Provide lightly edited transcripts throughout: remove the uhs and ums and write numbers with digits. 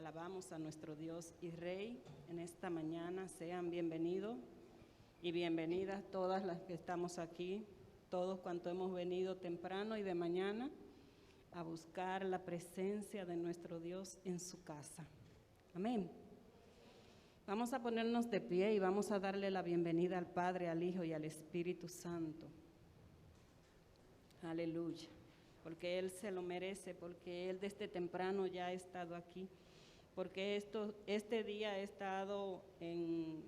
Alabamos a nuestro Dios y Rey en esta mañana. Sean bienvenidos y bienvenidas todas las que estamos aquí, todos cuantos hemos venido temprano y de mañana a buscar la presencia de nuestro Dios en su casa. Amén. Vamos a ponernos de pie y vamos a darle la bienvenida al Padre, al Hijo y al Espíritu Santo. Aleluya. Porque Él se lo merece, porque Él desde temprano ya ha estado aquí, porque este día ha estado en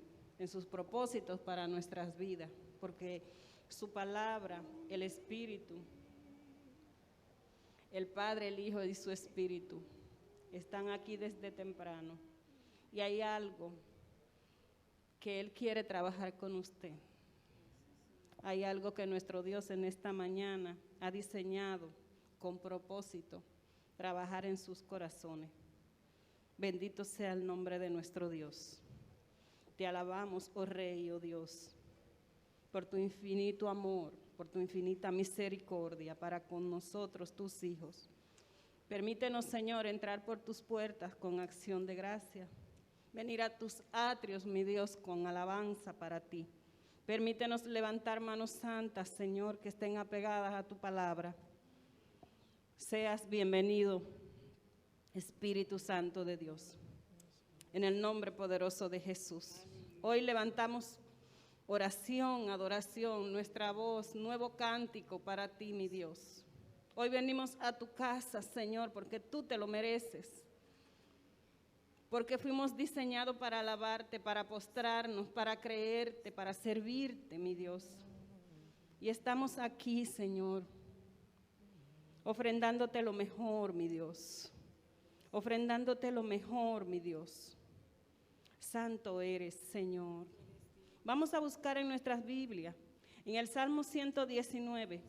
sus propósitos para nuestras vidas, porque su palabra, el Espíritu, el Padre, el Hijo y su Espíritu están aquí desde temprano. Y hay algo que Él quiere trabajar con usted. Hay algo que nuestro Dios en esta mañana ha diseñado con propósito, trabajar en sus corazones. Bendito sea el nombre de nuestro Dios. Te alabamos, oh Rey, oh Dios, por tu infinito amor, por tu infinita misericordia para con nosotros, tus hijos. Permítenos, Señor, entrar por tus puertas con acción de gracia, venir a tus atrios, mi Dios, con alabanza para ti. Permítenos levantar manos santas, Señor, que estén apegadas a tu palabra. Seas bienvenido, Espíritu Santo de Dios, en el nombre poderoso de Jesús. Hoy levantamos oración, adoración, nuestra voz, nuevo cántico para ti, mi Dios. Hoy venimos a tu casa, Señor, porque tú te lo mereces, porque fuimos diseñados para alabarte, para postrarnos, para creerte, para servirte, mi Dios. Y estamos aquí, Señor, ofrendándote lo mejor, mi Dios. Ofrendándote lo mejor, mi Dios. Santo eres, Señor. Vamos a buscar en nuestras Biblias, en el Salmo 119.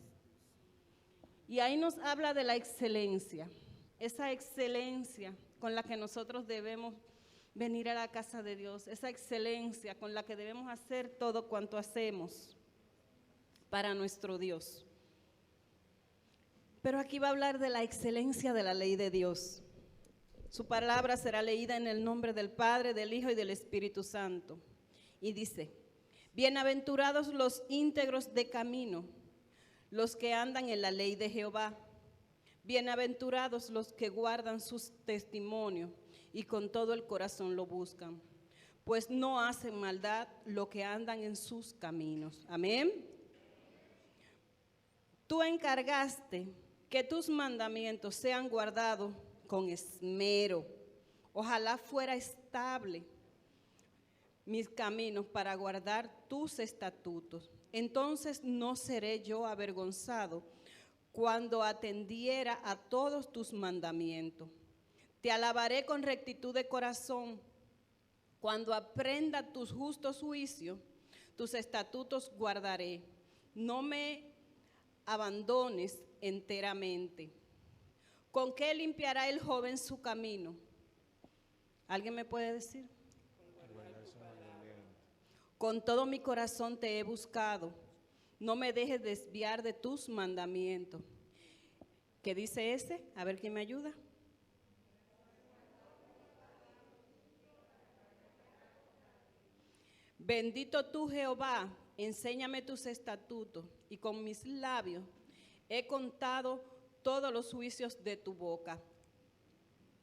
Y ahí nos habla de la excelencia. Esa excelencia con la que nosotros debemos venir a la casa de Dios. Esa excelencia con la que debemos hacer todo cuanto hacemos para nuestro Dios. Pero aquí va a hablar de la excelencia de la ley de Dios. Su palabra será leída en el nombre del Padre, del Hijo y del Espíritu Santo. Y dice: bienaventurados los íntegros de camino, los que andan en la ley de Jehová. Bienaventurados los que guardan sus testimonios y con todo el corazón lo buscan, pues no hacen maldad los que andan en sus caminos. Amén. Tú encargaste que tus mandamientos sean guardados con esmero. Ojalá fuera estable mis caminos para guardar tus estatutos. Entonces no seré yo avergonzado cuando atendiera a todos tus mandamientos. Te alabaré con rectitud de corazón. Cuando aprenda tus justos juicios, tus estatutos guardaré. No me abandones enteramente. ¿Con qué limpiará el joven su camino? ¿Alguien me puede decir? Con todo mi corazón te he buscado. No me dejes desviar de tus mandamientos. ¿Qué dice ese? A ver quién me ayuda. Bendito tú, Jehová, enséñame tus estatutos, y con mis labios he contado todos los juicios de tu boca.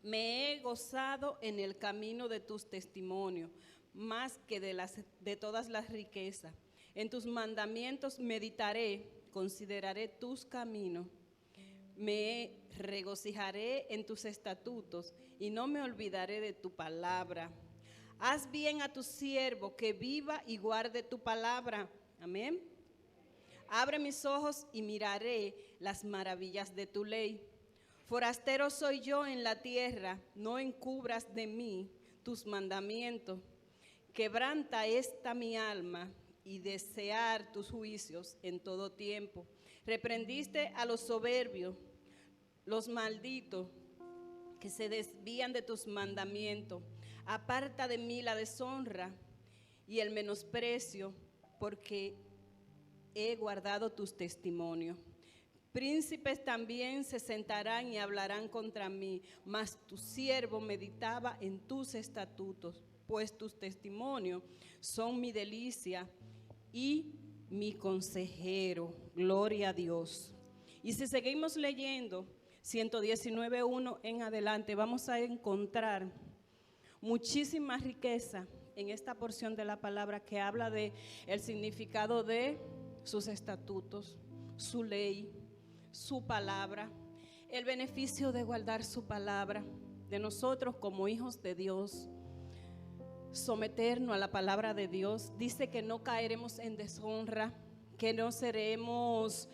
Me he gozado en el camino de tus testimonios, más que de todas las riquezas. En tus mandamientos meditaré, consideraré tus caminos. Me regocijaré en tus estatutos y no me olvidaré de tu palabra. Haz bien a tu siervo, que viva y guarde tu palabra. Amén. Abre mis ojos y miraré las maravillas de tu ley. Forastero soy yo en la tierra, no encubras de mí tus mandamientos. Quebranta esta mi alma y desear tus juicios en todo tiempo. Reprendiste a los soberbios, los malditos, que se desvían de tus mandamientos. Aparta de mí la deshonra y el menosprecio, porque he guardado tus testimonios. Príncipes también se sentarán y hablarán contra mí, mas tu siervo meditaba en tus estatutos, pues tus testimonios son mi delicia y mi consejero. Gloria a Dios. Y si seguimos leyendo 119:1 en adelante, vamos a encontrar muchísima riqueza en esta porción de la palabra que habla de el significado de sus estatutos, su ley, su palabra, el beneficio de guardar su palabra, de nosotros como hijos de Dios, someternos a la palabra de Dios. Dice que no caeremos en deshonra, que no seremos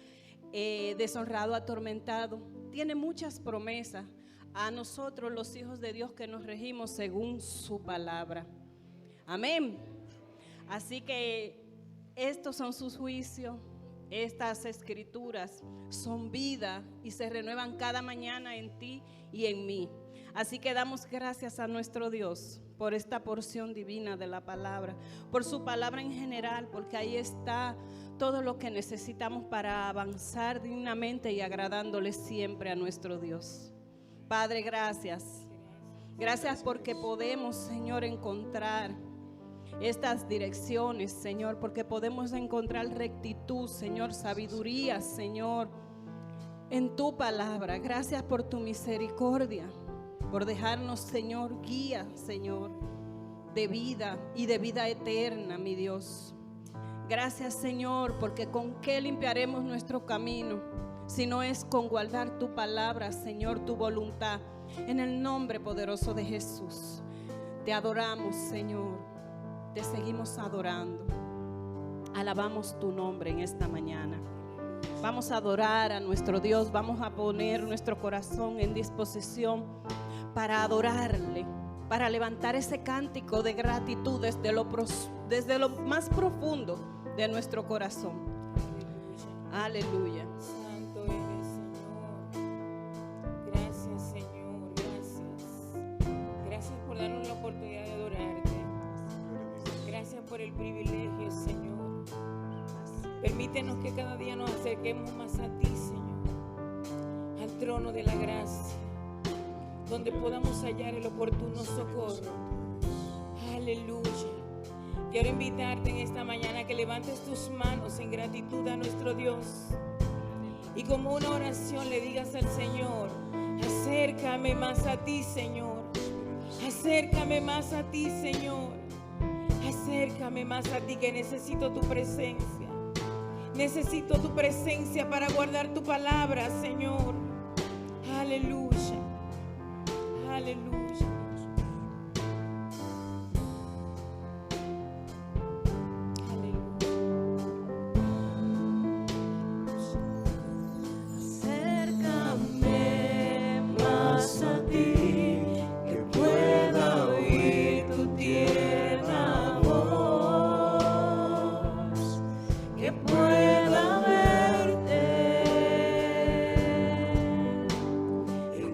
deshonrados, atormentados. Tiene muchas promesas a nosotros los hijos de Dios que nos regimos según su palabra. Amén. Así que estos son sus juicios. Estas escrituras son vida y se renuevan cada mañana en ti y en mí. Así que damos gracias a nuestro Dios por esta porción divina de la palabra, por su palabra en general, porque ahí está todo lo que necesitamos para avanzar dignamente y agradándole siempre a nuestro Dios. Padre, gracias. Gracias porque podemos, Señor, encontrar estas direcciones, Señor, porque podemos encontrar rectitud, Señor, sabiduría, Señor, en tu palabra. Gracias por tu misericordia, por dejarnos, Señor, guía, Señor, de vida y de vida eterna, mi Dios. Gracias, Señor, porque con qué limpiaremos nuestro camino, si no es con guardar tu palabra, Señor, tu voluntad. En el nombre poderoso de Jesús, te adoramos, Señor. Te seguimos adorando. Alabamos tu nombre en esta mañana. Vamos a adorar a nuestro Dios. Vamos a poner nuestro corazón en disposición para adorarle, para levantar ese cántico de gratitud desde lo más profundo de nuestro corazón. Aleluya. Santo eres, Señor. Gracias, Señor. Gracias. Gracias por darnos la oportunidad de adorarte. Gracias por el privilegio, Señor. Permítenos que cada día nos acerquemos más a ti, Señor, al trono de la gracia, donde podamos hallar el oportuno socorro. Aleluya. Quiero invitarte en esta mañana a que levantes tus manos en gratitud a nuestro Dios y como una oración le digas al Señor: acércame más a ti, Señor. Acércame más a ti, Señor. Acércame más a ti, que necesito tu presencia. Necesito tu presencia para guardar tu palabra, Señor. Aleluya. Aleluya.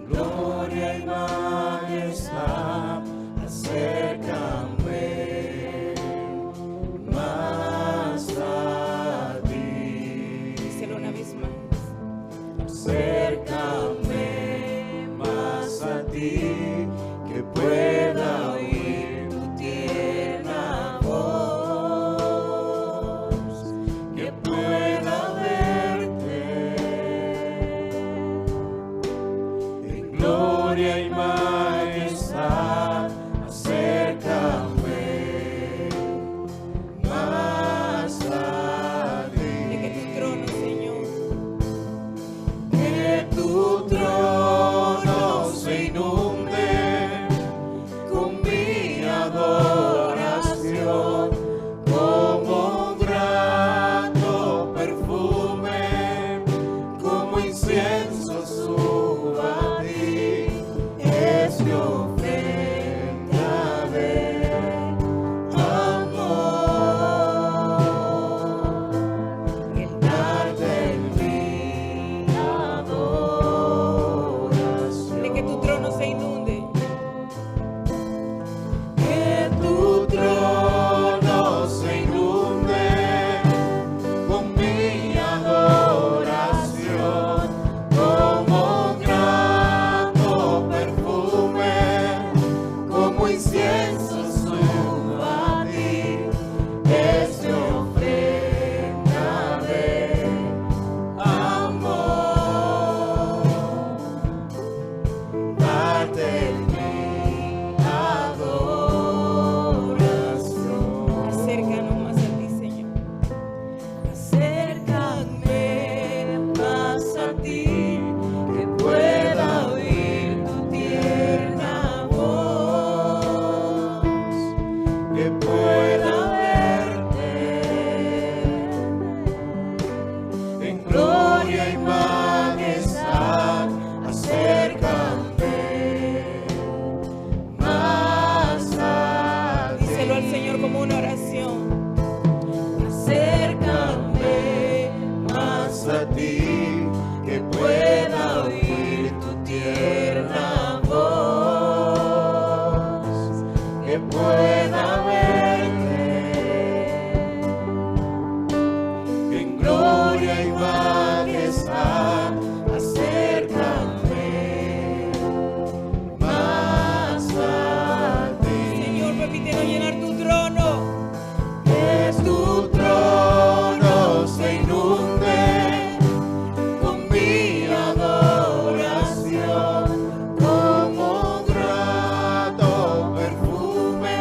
Gloria y majestad. incienso subo a ti, es mi ofrenda de amor. Darte mi adoración. Acércanos más a ti, Señor. Acércame más a ti, que pueda oír tu tierna voz, que pueda verte en gloria y majestad. Acércame más a ti. Díselo al Señor como una oración. Acércame más a ti, que pueda oír tu tierna voz, que pueda verte en gloria y majestad. Acércame más a ti. Señor, permítenos llenar tu trono. Es tu trono se inunde con mi adoración, como grato perfume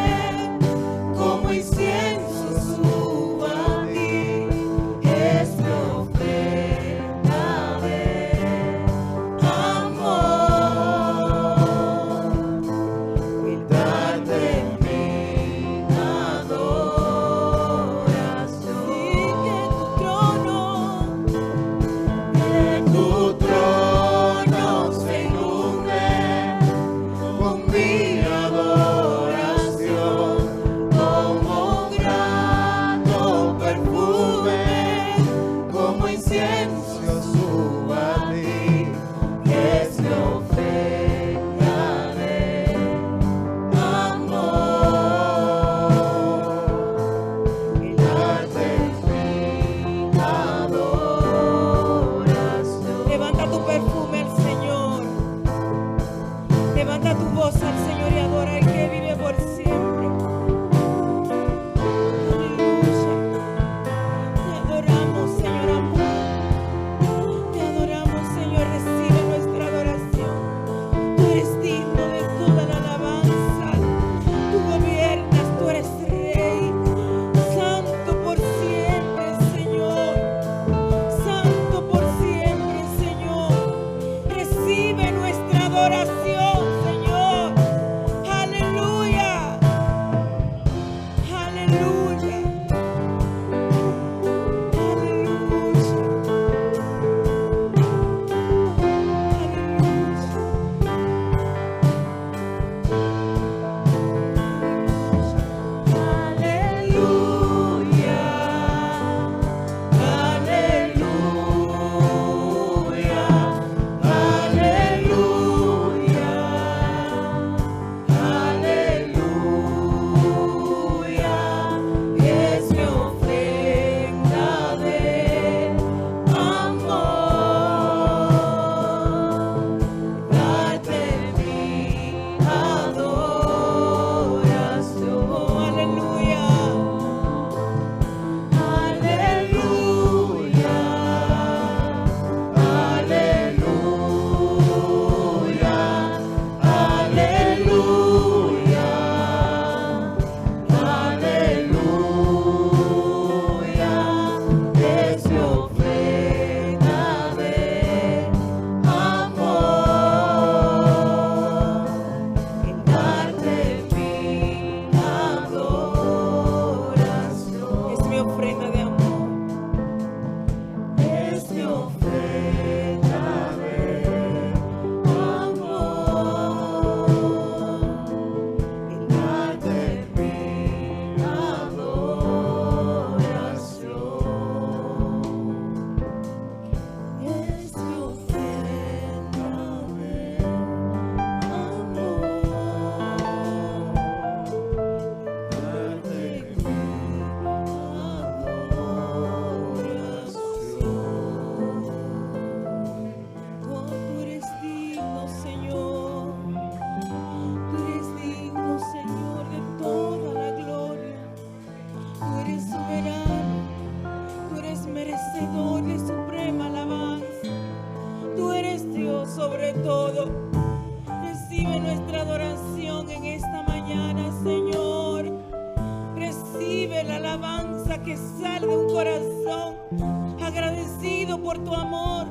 por tu amor,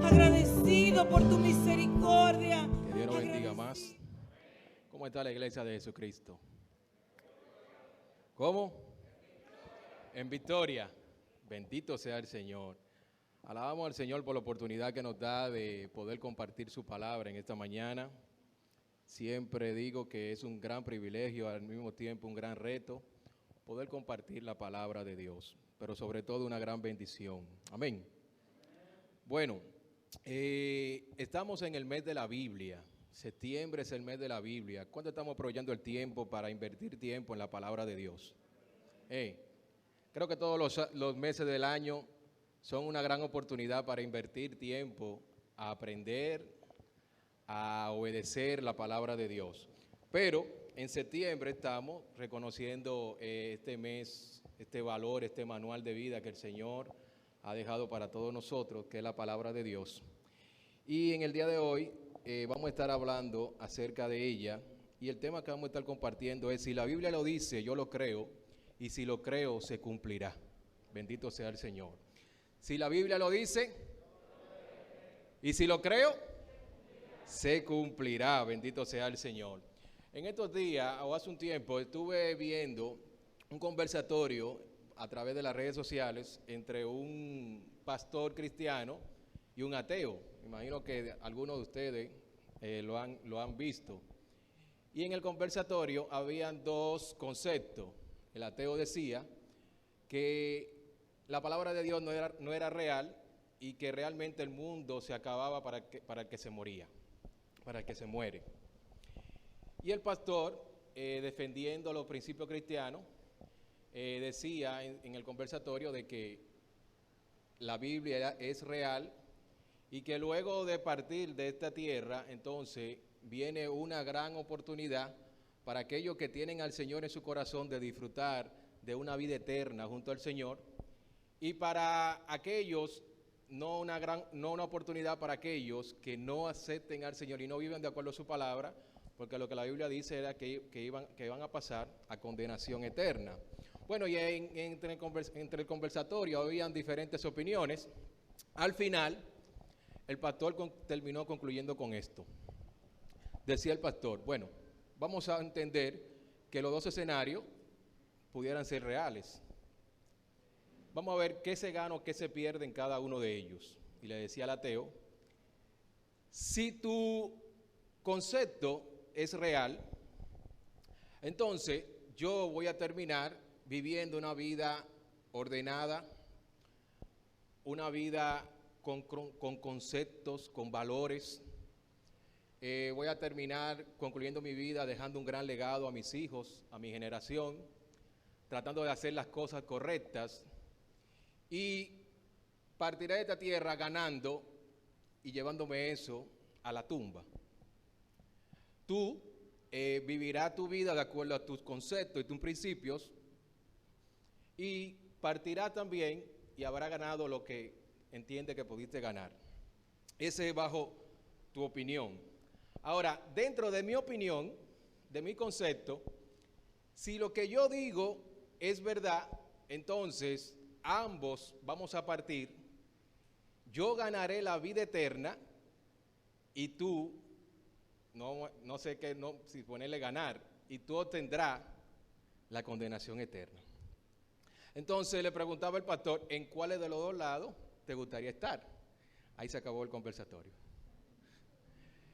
agradecido por tu misericordia. Que Dios nos bendiga más. ¿Cómo está la iglesia de Jesucristo? ¿Cómo? En victoria. Bendito sea el Señor. Alabamos al Señor por la oportunidad que nos da de poder compartir su palabra en esta mañana. Siempre digo que es un gran privilegio, al mismo tiempo un gran reto, poder compartir la palabra de Dios, pero sobre todo una gran bendición. Amén. Bueno, estamos en el mes de la Biblia. Septiembre es el mes de la Biblia. ¿Cuándo estamos aprovechando el tiempo para invertir tiempo en la palabra de Dios? Creo que todos los meses del año son una gran oportunidad para invertir tiempo a aprender, a obedecer la palabra de Dios. Pero en septiembre estamos reconociendo este mes, este valor, este manual de vida que el Señor ha dejado para todos nosotros, que es la palabra de Dios. Y en el día de hoy vamos a estar hablando acerca de ella, y el tema que vamos a estar compartiendo es: si la Biblia lo dice, yo lo creo, y si lo creo, se cumplirá. Bendito sea el Señor. Si la Biblia lo dice, y si lo creo, se cumplirá. Bendito sea el Señor. En estos días, o hace un tiempo, estuve viendo un conversatorio a través de las redes sociales entre un pastor cristiano y un ateo. Imagino que algunos de ustedes lo han visto. Y en el conversatorio habían dos conceptos. El ateo decía que la palabra de Dios no era real y que realmente el mundo se acababa para el que se moría, para el que se muere. Y el pastor, defendiendo los principios cristianos, decía en el conversatorio de que la Biblia es real y que luego de partir de esta tierra, entonces viene una gran oportunidad para aquellos que tienen al Señor en su corazón de disfrutar de una vida eterna junto al Señor, y para aquellos, no una oportunidad para aquellos que no acepten al Señor y no viven de acuerdo a su palabra, porque lo que la Biblia dice era que iban a pasar a condenación eterna. Bueno, y entre el conversatorio habían diferentes opiniones. Al final, el pastor terminó concluyendo con esto. Decía el pastor: bueno, vamos a entender que los dos escenarios pudieran ser reales. Vamos a ver qué se gana o qué se pierde en cada uno de ellos. Y le decía al ateo: si tu concepto es real, entonces yo voy a terminar viviendo una vida ordenada, una vida con conceptos, con valores. Voy a terminar concluyendo mi vida dejando un gran legado a mis hijos, a mi generación, tratando de hacer las cosas correctas, y partiré de esta tierra ganando y llevándome eso a la tumba. Tú vivirás tu vida de acuerdo a tus conceptos y tus principios, y partirás también y habrá ganado lo que entiende que pudiste ganar. Ese es bajo tu opinión. Ahora, dentro de mi opinión, de mi concepto, si lo que yo digo es verdad, entonces ambos vamos a partir. Yo ganaré la vida eterna y tú, no sé qué, si ponerle ganar, y tú obtendrás la condenación eterna. Entonces le preguntaba el pastor: ¿en cuáles de los dos lados te gustaría estar? Ahí se acabó el conversatorio.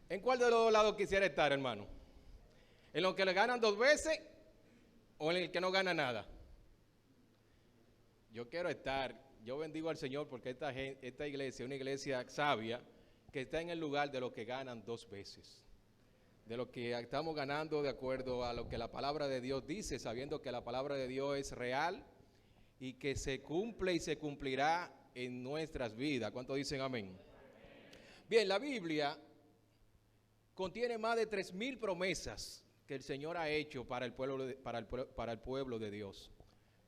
¿En cuál de los dos lados quisiera estar, hermano? ¿En los que le ganan 2 veces o en el que no gana nada? Yo quiero estar, yo bendigo al Señor porque esta iglesia es una iglesia sabia que está en el lugar de los que ganan 2 veces. De lo que estamos ganando de acuerdo a lo que la palabra de Dios dice, sabiendo que la palabra de Dios es real y que se cumple y se cumplirá en nuestras vidas. ¿Cuántos dicen amén? Bien, la Biblia contiene más de 3,000 promesas que el Señor ha hecho para el pueblo de Dios.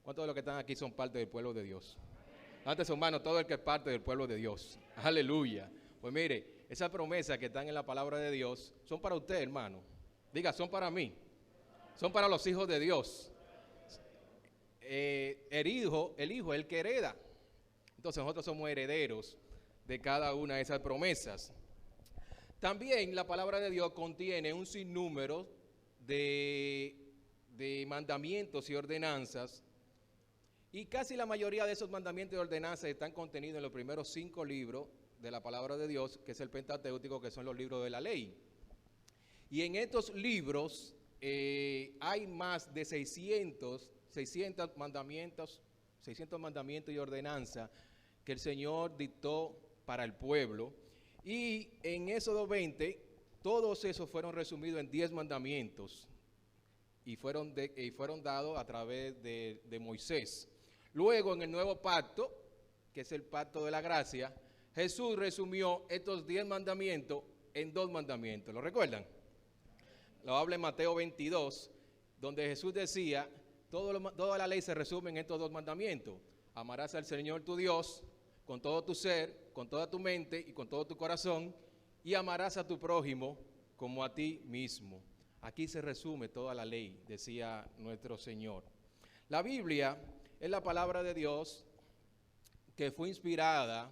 ¿Cuántos de los que están aquí son parte del pueblo de Dios? Levanten sus manos todo el que es parte del pueblo de Dios. Aleluya. Pues mire, esas promesas que están en la palabra de Dios son para usted, hermano. Diga, son para mí. Son para los hijos de Dios. El hijo, el que hereda. Entonces nosotros somos herederos de cada una de esas promesas. También la palabra de Dios contiene un sinnúmero de mandamientos y ordenanzas, y casi la mayoría de esos mandamientos y ordenanzas están contenidos en los primeros 5 libros de la palabra de Dios, que es el Pentateuco, que son los libros de la ley. Y en estos libros hay más de 600 mandamientos y ordenanzas que el Señor dictó para el pueblo. Y en Éxodo 20, todos esos fueron resumidos en 10 mandamientos y fueron dados a través de Moisés. Luego, en el nuevo pacto, que es el pacto de la gracia, Jesús resumió estos 10 mandamientos en 2 mandamientos. ¿Lo recuerdan? Lo habla en Mateo 22, donde Jesús decía, toda la ley se resume en estos 2 mandamientos. Amarás al Señor tu Dios con todo tu ser, con toda tu mente y con todo tu corazón, y amarás a tu prójimo como a ti mismo. Aquí se resume toda la ley, decía nuestro Señor. La Biblia es la palabra de Dios que fue inspirada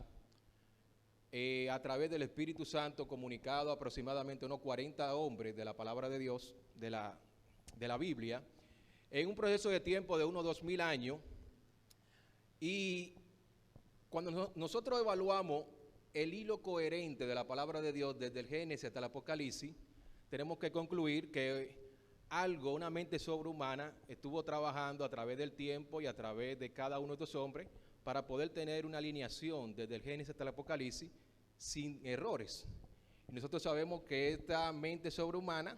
a través del Espíritu Santo, comunicado a aproximadamente unos 40 hombres de la palabra de Dios, de la Biblia, en un proceso de tiempo de unos 2000 años. Y cuando nosotros evaluamos el hilo coherente de la palabra de Dios desde el Génesis hasta el Apocalipsis, tenemos que concluir que una mente sobrehumana estuvo trabajando a través del tiempo y a través de cada uno de estos hombres para poder tener una alineación desde el Génesis hasta el Apocalipsis sin errores. Y nosotros sabemos que esta mente sobrehumana,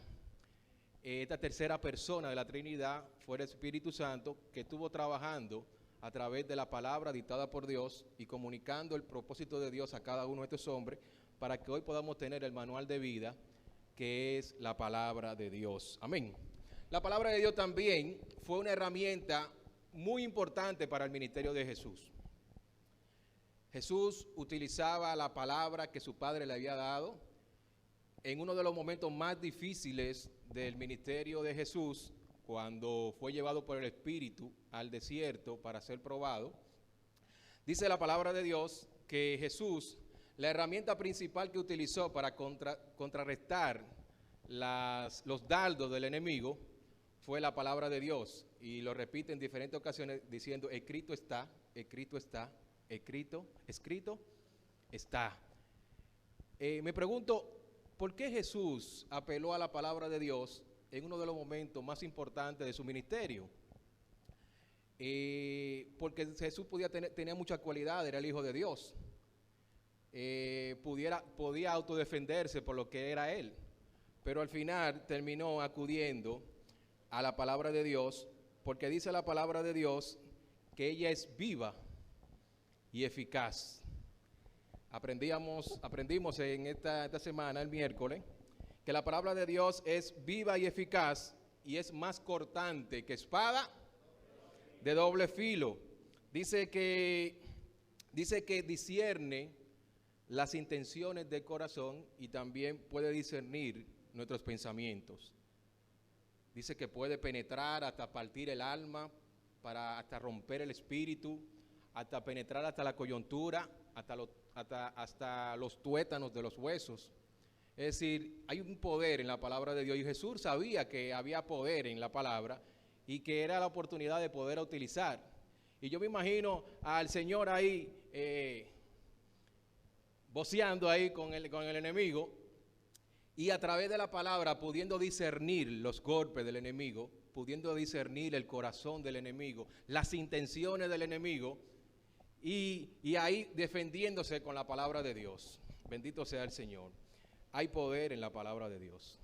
esta tercera persona de la Trinidad, fue el Espíritu Santo, que estuvo trabajando a través de la palabra dictada por Dios y comunicando el propósito de Dios a cada uno de estos hombres para que hoy podamos tener el manual de vida, que es la palabra de Dios. Amén. La palabra de Dios también fue una herramienta muy importante para el ministerio de Jesús. Jesús utilizaba la palabra que su Padre le había dado en uno de los momentos más difíciles del ministerio de Jesús, cuando fue llevado por el Espíritu al desierto para ser probado. Dice la palabra de Dios que Jesús, la herramienta principal que utilizó para contrarrestar los dardos del enemigo, fue la palabra de Dios. Y lo repite en diferentes ocasiones diciendo, escrito está, escrito está, escrito está. Me pregunto, ¿por qué Jesús apeló a la palabra de Dios en uno de los momentos más importantes de su ministerio? Porque Jesús tenía muchas cualidades, era el Hijo de Dios. Podía autodefenderse por lo que era él, pero al final terminó acudiendo a la palabra de Dios, porque dice la palabra de Dios que ella es viva y eficaz. Aprendimos en esta semana, el miércoles, que la palabra de Dios es viva y eficaz y es más cortante que espada de doble filo. Dice que discierne las intenciones del corazón y también puede discernir nuestros pensamientos. Dice que puede penetrar hasta partir el alma, hasta romper el espíritu, hasta penetrar hasta la coyuntura, hasta los tuétanos de los huesos. Es decir, hay un poder en la palabra de Dios y Jesús sabía que había poder en la palabra y que era la oportunidad de poder utilizar. Y yo me imagino al Señor ahí voceando ahí con el enemigo y a través de la palabra pudiendo discernir los golpes del enemigo, pudiendo discernir el corazón del enemigo, las intenciones del enemigo y ahí defendiéndose con la palabra de Dios. Bendito sea el Señor. Hay poder en la palabra de Dios.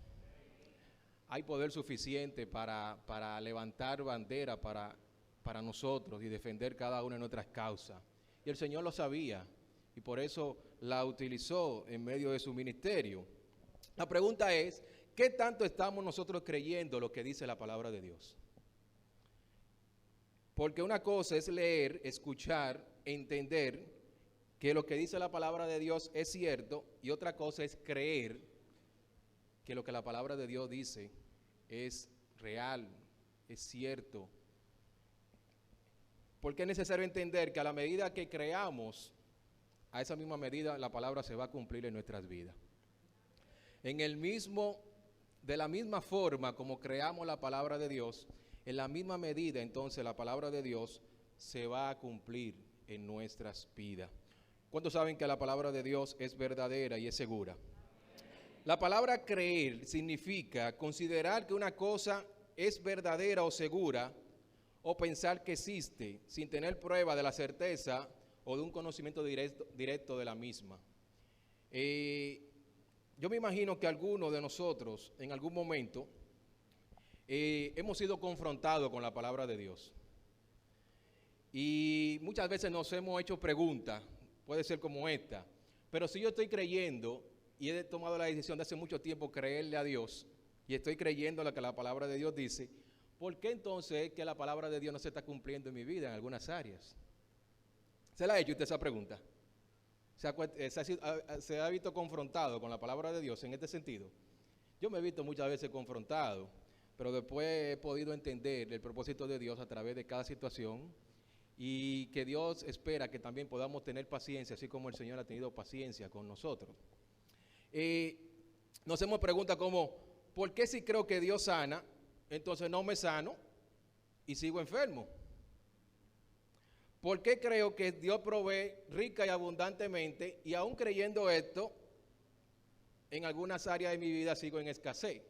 Hay poder suficiente para levantar bandera para nosotros y defender cada una de nuestras causas. Y el Señor lo sabía y por eso la utilizó en medio de su ministerio. La pregunta es, ¿qué tanto estamos nosotros creyendo lo que dice la palabra de Dios? Porque una cosa es leer, escuchar, entender que lo que dice la palabra de Dios es cierto, y otra cosa es creer que lo que la palabra de Dios dice es real, es cierto. Porque es necesario entender que a la medida que creamos a esa misma medida la palabra se va a cumplir en nuestras vidas. De la misma forma como creamos la palabra de Dios, en la misma medida entonces la palabra de Dios se va a cumplir en nuestras vidas. ¿Cuántos saben que la palabra de Dios es verdadera y es segura? La palabra creer significa considerar que una cosa es verdadera o segura, o pensar que existe sin tener prueba de la certeza o de un conocimiento directo de la misma. Yo me imagino que algunos de nosotros en algún momento hemos sido confrontados con la palabra de Dios. Y muchas veces nos hemos hecho preguntas, puede ser como esta, pero si yo estoy creyendo y he tomado la decisión de hace mucho tiempo creerle a Dios y estoy creyendo lo que la palabra de Dios dice, ¿por qué entonces es que la palabra de Dios no se está cumpliendo en mi vida en algunas áreas? ¿Se la ha hecho usted esa pregunta? ¿Se ha visto confrontado con la palabra de Dios en este sentido? Yo me he visto muchas veces confrontado, pero después he podido entender el propósito de Dios a través de cada situación y que Dios espera que también podamos tener paciencia, así como el Señor ha tenido paciencia con nosotros. Nos hacemos preguntas como, ¿por qué si creo que Dios sana, entonces no me sano y sigo enfermo? ¿Por qué creo que Dios provee rica y abundantemente y aún creyendo esto, en algunas áreas de mi vida sigo en escasez?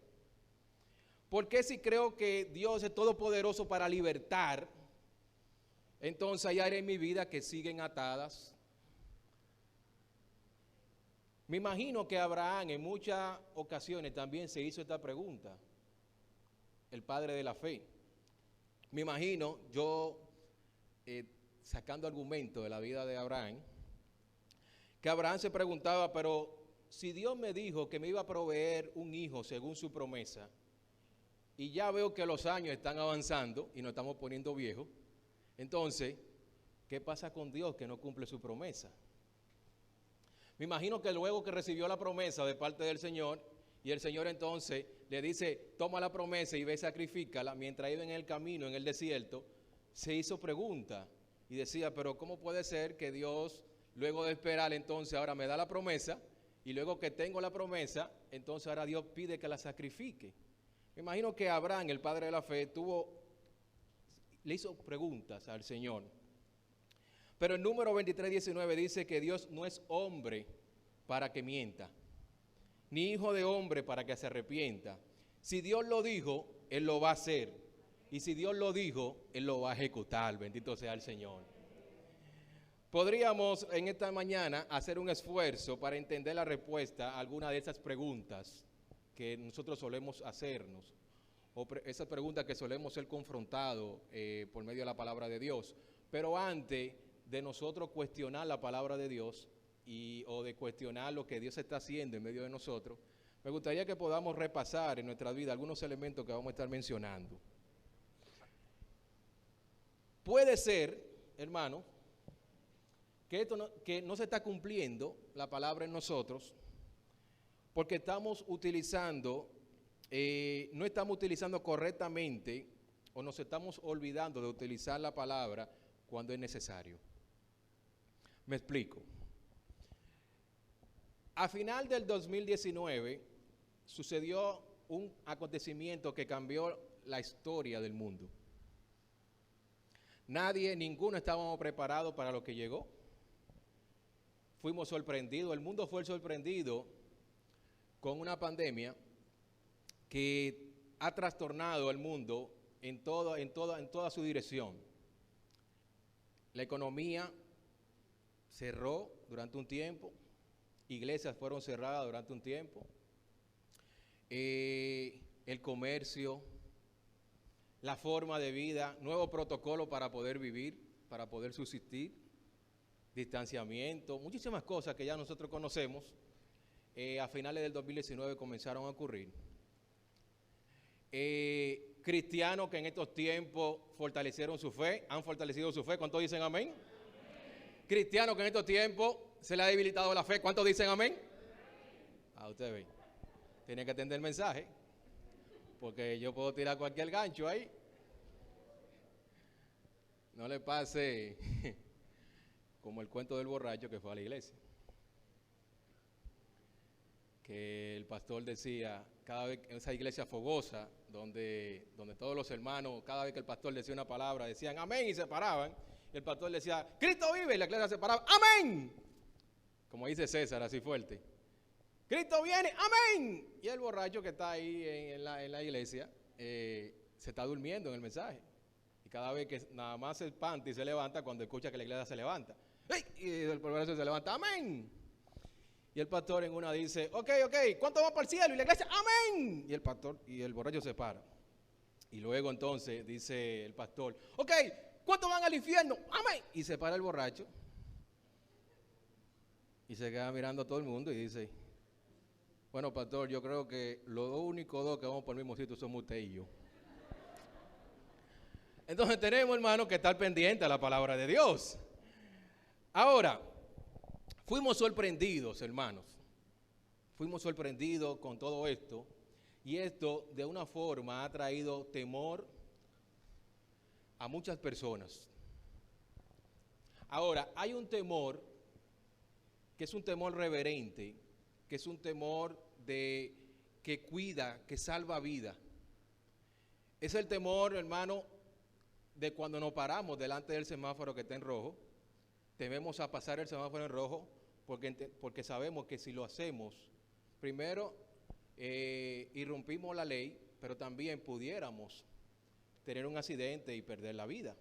¿Por qué si creo que Dios es todopoderoso para libertar, entonces hay áreas en mi vida que siguen atadas? Me imagino que Abraham en muchas ocasiones también se hizo esta pregunta, el padre de la fe. Me imagino yo sacando argumentos de la vida de Abraham, que Abraham se preguntaba, pero si Dios me dijo que me iba a proveer un hijo según su promesa, y ya veo que los años están avanzando y nos estamos poniendo viejos, entonces, ¿qué pasa con Dios que no cumple su promesa? Me imagino que luego que recibió la promesa de parte del Señor, y el Señor entonces le dice, toma la promesa y ve, sacrifícala, mientras iba en el camino, en el desierto, se hizo pregunta y decía, pero ¿cómo puede ser que Dios, luego de esperar entonces, ahora me da la promesa, y luego que tengo la promesa, entonces ahora Dios pide que la sacrifique? Me imagino que Abraham, el padre de la fe, le hizo preguntas al Señor. Pero el número 23:19 dice que Dios no es hombre para que mienta, ni hijo de hombre para que se arrepienta. Si Dios lo dijo, Él lo va a hacer. Y si Dios lo dijo, Él lo va a ejecutar. Bendito sea el Señor. Podríamos en esta mañana hacer un esfuerzo para entender la respuesta a alguna de esas preguntas que nosotros solemos hacernos, o esas preguntas que solemos ser confrontados por medio de la palabra de Dios. Pero antes de nosotros cuestionar la palabra de Dios o de cuestionar lo que Dios está haciendo en medio de nosotros, me gustaría que podamos repasar en nuestra vida algunos elementos que vamos a estar mencionando. Puede ser, hermano, que no se está cumpliendo la palabra en nosotros porque estamos utilizando, no estamos utilizando correctamente, o nos estamos olvidando de utilizar la palabra cuando es necesario. Me explico. A final del 2019 sucedió un acontecimiento que cambió la historia del mundo. Ninguno estábamos preparados para lo que llegó. Fuimos sorprendidos, el mundo fue sorprendido con una pandemia que ha trastornado al mundo en toda su dirección. La economía cerró durante un tiempo, iglesias fueron cerradas durante un tiempo, el comercio, la forma de vida, nuevos protocolos para poder vivir, para poder subsistir, distanciamiento, muchísimas cosas que ya nosotros conocemos, a finales del 2019 comenzaron a ocurrir. Cristianos que en estos tiempos fortalecieron su fe, han fortalecido su fe, ¿cuántos dicen amén? Amén. Cristianos que en estos tiempos se le ha debilitado la fe, ¿cuántos dicen amén? Usted ve, tiene que atender el mensaje, porque yo puedo tirar cualquier gancho ahí. No le pase como el cuento del borracho que fue a la iglesia. Que el pastor decía, cada vez en esa iglesia fogosa, donde todos los hermanos, cada vez que el pastor decía una palabra, decían amén y se paraban. Y el pastor decía, Cristo vive, y la iglesia se paraba, amén. Como dice César, así fuerte. Cristo viene, amén. Y el borracho que está ahí en la iglesia se está durmiendo en el mensaje. Y cada vez que nada más se espanta y se levanta cuando escucha que la iglesia se levanta. ¡Ey! Y el borracho se levanta, amén. Y el pastor en una dice, ok, ¿cuánto va para el cielo? Y la iglesia, amén. Y el pastor y el borracho se para. Y luego entonces dice el pastor, ok, ¿cuántos van al infierno? Amén. Y se para el borracho. Y se queda mirando a todo el mundo y dice, bueno, pastor, yo creo que los únicos dos que vamos por el mismo sitio somos usted y yo. Entonces tenemos, hermano, que estar pendiente a la palabra de Dios. Ahora, fuimos sorprendidos, hermanos. Fuimos sorprendidos con todo esto. Y esto, de una forma, ha traído temor a muchas personas. Ahora, hay un temor que es un temor reverente, que es un temor que cuida, que salva vida. Es el temor, hermano, de cuando nos paramos delante del semáforo que está en rojo. Tememos a pasar el semáforo en rojo porque sabemos que si lo hacemos, primero irrumpimos la ley, pero también pudiéramos tener un accidente y perder la vida.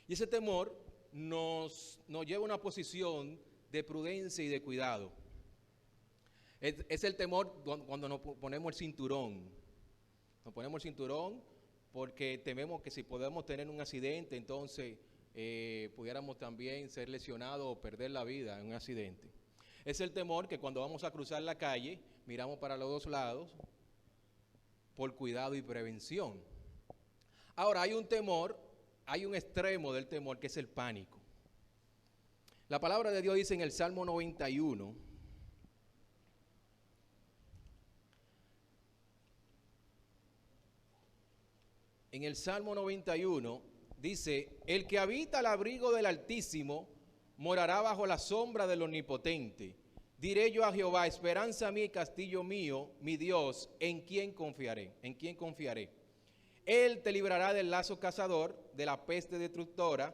Y ese temor nos lleva a una posición de prudencia y de cuidado. Es el temor cuando nos ponemos el cinturón. Nos ponemos el cinturón porque tememos que si podemos tener un accidente, entonces pudiéramos también ser lesionados o perder la vida en un accidente. Es el temor que cuando vamos a cruzar la calle, miramos para los dos lados por cuidado y prevención. Ahora, hay un temor, hay un extremo del temor que es el pánico. La palabra de Dios dice en el Salmo 91, en el Salmo 91 dice, el que habita al abrigo del Altísimo morará bajo la sombra del Omnipotente. Diré yo a Jehová, esperanza mía y castillo mío, mi Dios, ¿en quién confiaré? ¿En quién confiaré? Él te librará del lazo cazador, de la peste destructora.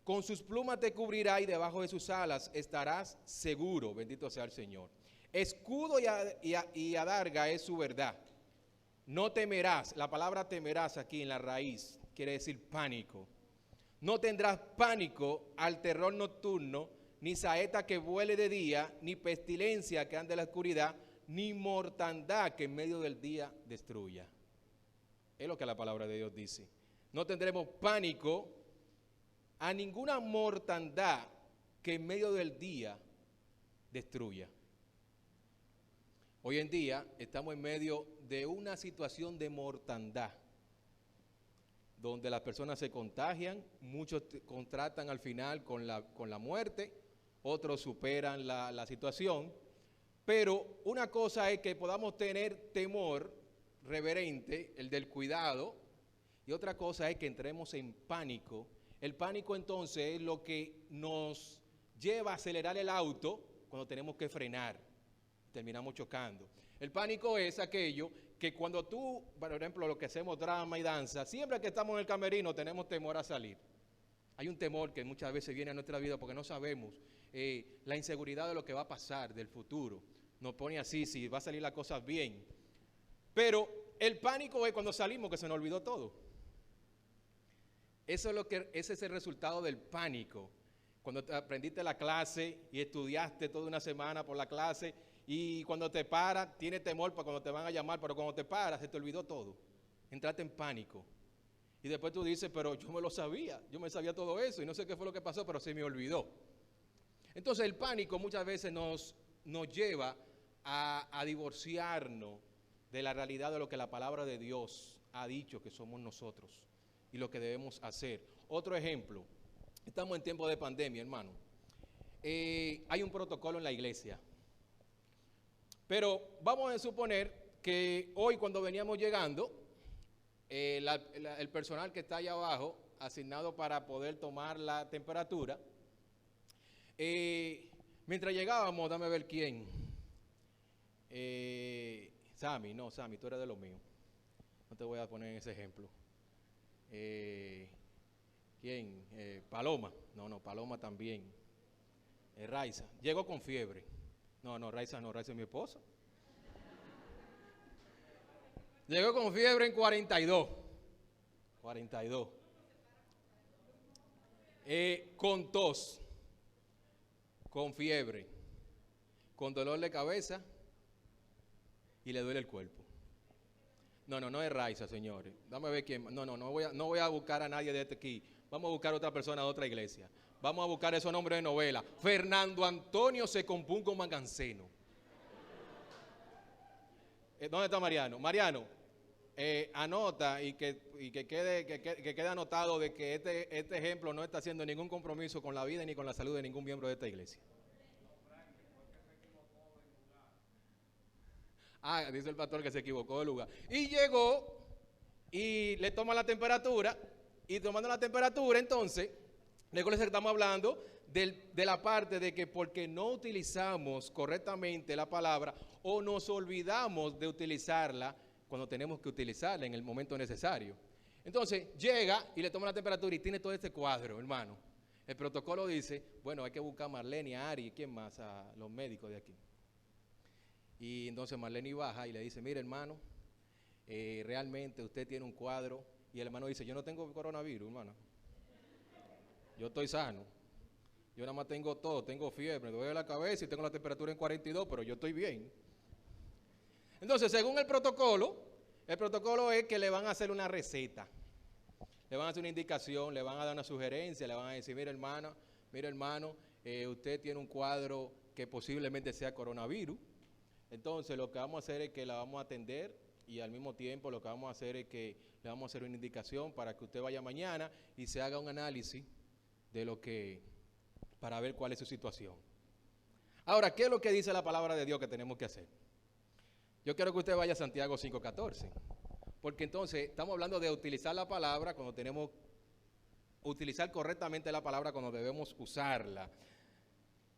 Con sus plumas te cubrirá y debajo de sus alas estarás seguro. Bendito sea el Señor. Escudo y adarga es su verdad. No temerás. La palabra temerás aquí en la raíz quiere decir pánico. No tendrás pánico al terror nocturno, ni saeta que vuele de día, ni pestilencia que ande en la oscuridad, ni mortandad que en medio del día destruya. Es lo que la palabra de Dios dice. No tendremos pánico a ninguna mortandad que en medio del día destruya. Hoy en día estamos en medio de una situación de mortandad, donde las personas se contagian, muchos contratan al final con la muerte, otros superan la situación, pero una cosa es que podamos tener temor reverente, el del cuidado, y otra cosa es que entremos en pánico. El pánico entonces es lo que nos lleva a acelerar el auto cuando tenemos que frenar, terminamos chocando. El pánico es aquello que cuando tú, por ejemplo, lo que hacemos drama y danza, siempre que estamos en el camerino tenemos temor a salir. Hay un temor que muchas veces viene a nuestra vida porque no sabemos la inseguridad de lo que va a pasar, del futuro. Nos pone así, si va a salir las cosas bien. Pero el pánico es cuando salimos que se nos olvidó todo. Ese es el resultado del pánico. Cuando aprendiste la clase y estudiaste toda una semana por la clase y cuando te paras, tienes temor para cuando te van a llamar, pero cuando te paras se te olvidó todo. Entraste en pánico. Y después tú dices, pero yo me lo sabía, yo me sabía todo eso y no sé qué fue lo que pasó, pero se me olvidó. Entonces el pánico muchas veces nos lleva a divorciarnos de la realidad de lo que la palabra de Dios ha dicho que somos nosotros y lo que debemos hacer. Otro ejemplo, estamos en tiempo de pandemia, hermano. Hay un protocolo en la iglesia. Pero vamos a suponer que hoy cuando veníamos llegando, el personal que está allá abajo, asignado para poder tomar la temperatura, Mientras llegábamos, dame ver quién. Sammy, tú eres de los míos. No te voy a poner en ese ejemplo. ¿Quién? Paloma. No, Paloma también. Raiza. Llegó con fiebre. No, Raiza es mi esposa. Llegó con fiebre en 42. 42. Con tos. Con fiebre. Con dolor de cabeza. Y le duele el cuerpo. No es Raiza, señores. Dame ver quién. No voy a buscar a nadie de este aquí. Vamos a buscar a otra persona de otra iglesia. Vamos a buscar esos nombres de novela. Fernando Antonio se compungo Manganceno. ¿Dónde está Mariano? Mariano, anota y que quede anotado de que este ejemplo no está haciendo ningún compromiso con la vida ni con la salud de ningún miembro de esta iglesia. Dice el pastor que se equivocó de lugar. Y llegó y le toma la temperatura. Y tomando la temperatura, entonces, recuerden que estamos hablando de la parte de que porque no utilizamos correctamente la palabra o nos olvidamos de utilizarla cuando tenemos que utilizarla en el momento necesario. Entonces, llega y le toma la temperatura y tiene todo este cuadro, hermano. El protocolo dice, bueno, hay que buscar a Marlene, a Ari, ¿quién más? A los médicos de aquí. Y entonces Marlene baja y le dice, mire hermano, realmente usted tiene un cuadro. Y el hermano dice, yo no tengo coronavirus, hermano. Yo estoy sano. Yo nada más tengo todo, tengo fiebre, me duele la cabeza y tengo la temperatura en 42, pero yo estoy bien. Entonces, según el protocolo es que le van a hacer una receta. Le van a hacer una indicación, le van a dar una sugerencia, le van a decir, mire hermano, usted tiene un cuadro que posiblemente sea coronavirus. Entonces, lo que vamos a hacer es que la vamos a atender y al mismo tiempo lo que vamos a hacer es que le vamos a hacer una indicación para que usted vaya mañana y se haga un análisis de para ver cuál es su situación. Ahora, ¿qué es lo que dice la palabra de Dios que tenemos que hacer? Yo quiero que usted vaya a Santiago 5:14, porque entonces estamos hablando de utilizar la palabra cuando tenemos, utilizar correctamente la palabra cuando debemos usarla.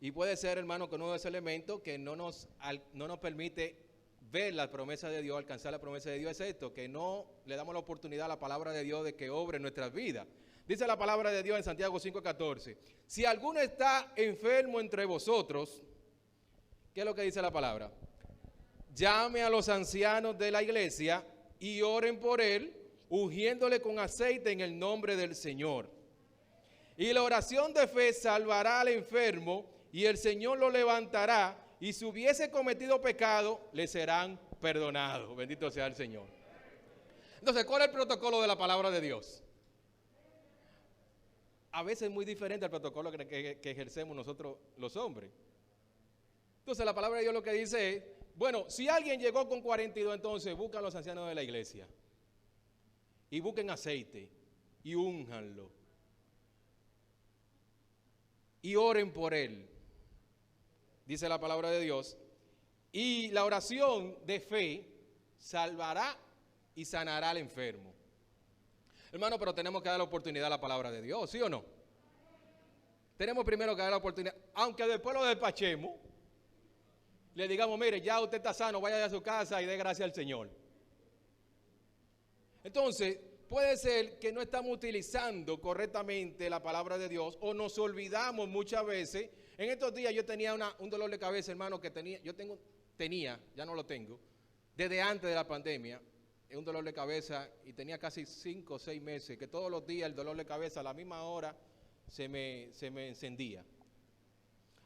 Y puede ser, hermano, que uno de esos elementos que no nos permite ver la promesa de Dios, alcanzar la promesa de Dios, es esto, que no le damos la oportunidad a la palabra de Dios de que obre en nuestras vidas. Dice la palabra de Dios en Santiago 5:14, si alguno está enfermo entre vosotros, ¿qué es lo que dice la palabra? Llame a los ancianos de la iglesia y oren por él, ungiéndole con aceite en el nombre del Señor. Y la oración de fe salvará al enfermo y el Señor lo levantará. Y si hubiese cometido pecado, le serán perdonados. Bendito sea el Señor. Entonces, ¿cuál es el protocolo de la palabra de Dios? A veces es muy diferente al protocolo que ejercemos nosotros los hombres. Entonces, la palabra de Dios lo que dice es, bueno, si alguien llegó con 42, entonces buscan a los ancianos de la iglesia. Y busquen aceite y únjanlo. Y oren por él. Dice la palabra de Dios, y la oración de fe salvará y sanará al enfermo. Hermano, pero tenemos que dar la oportunidad a la palabra de Dios, ¿sí o no? Tenemos primero que dar la oportunidad, aunque después lo despachemos, le digamos, mire, ya usted está sano, vaya a su casa y dé gracias al Señor. Entonces, puede ser que no estamos utilizando correctamente la palabra de Dios o nos olvidamos muchas veces. En estos días yo tenía un dolor de cabeza, hermano, que tenía, ya no lo tengo, desde antes de la pandemia, un dolor de cabeza y tenía casi 5 o 6 meses, que todos los días el dolor de cabeza a la misma hora se me encendía.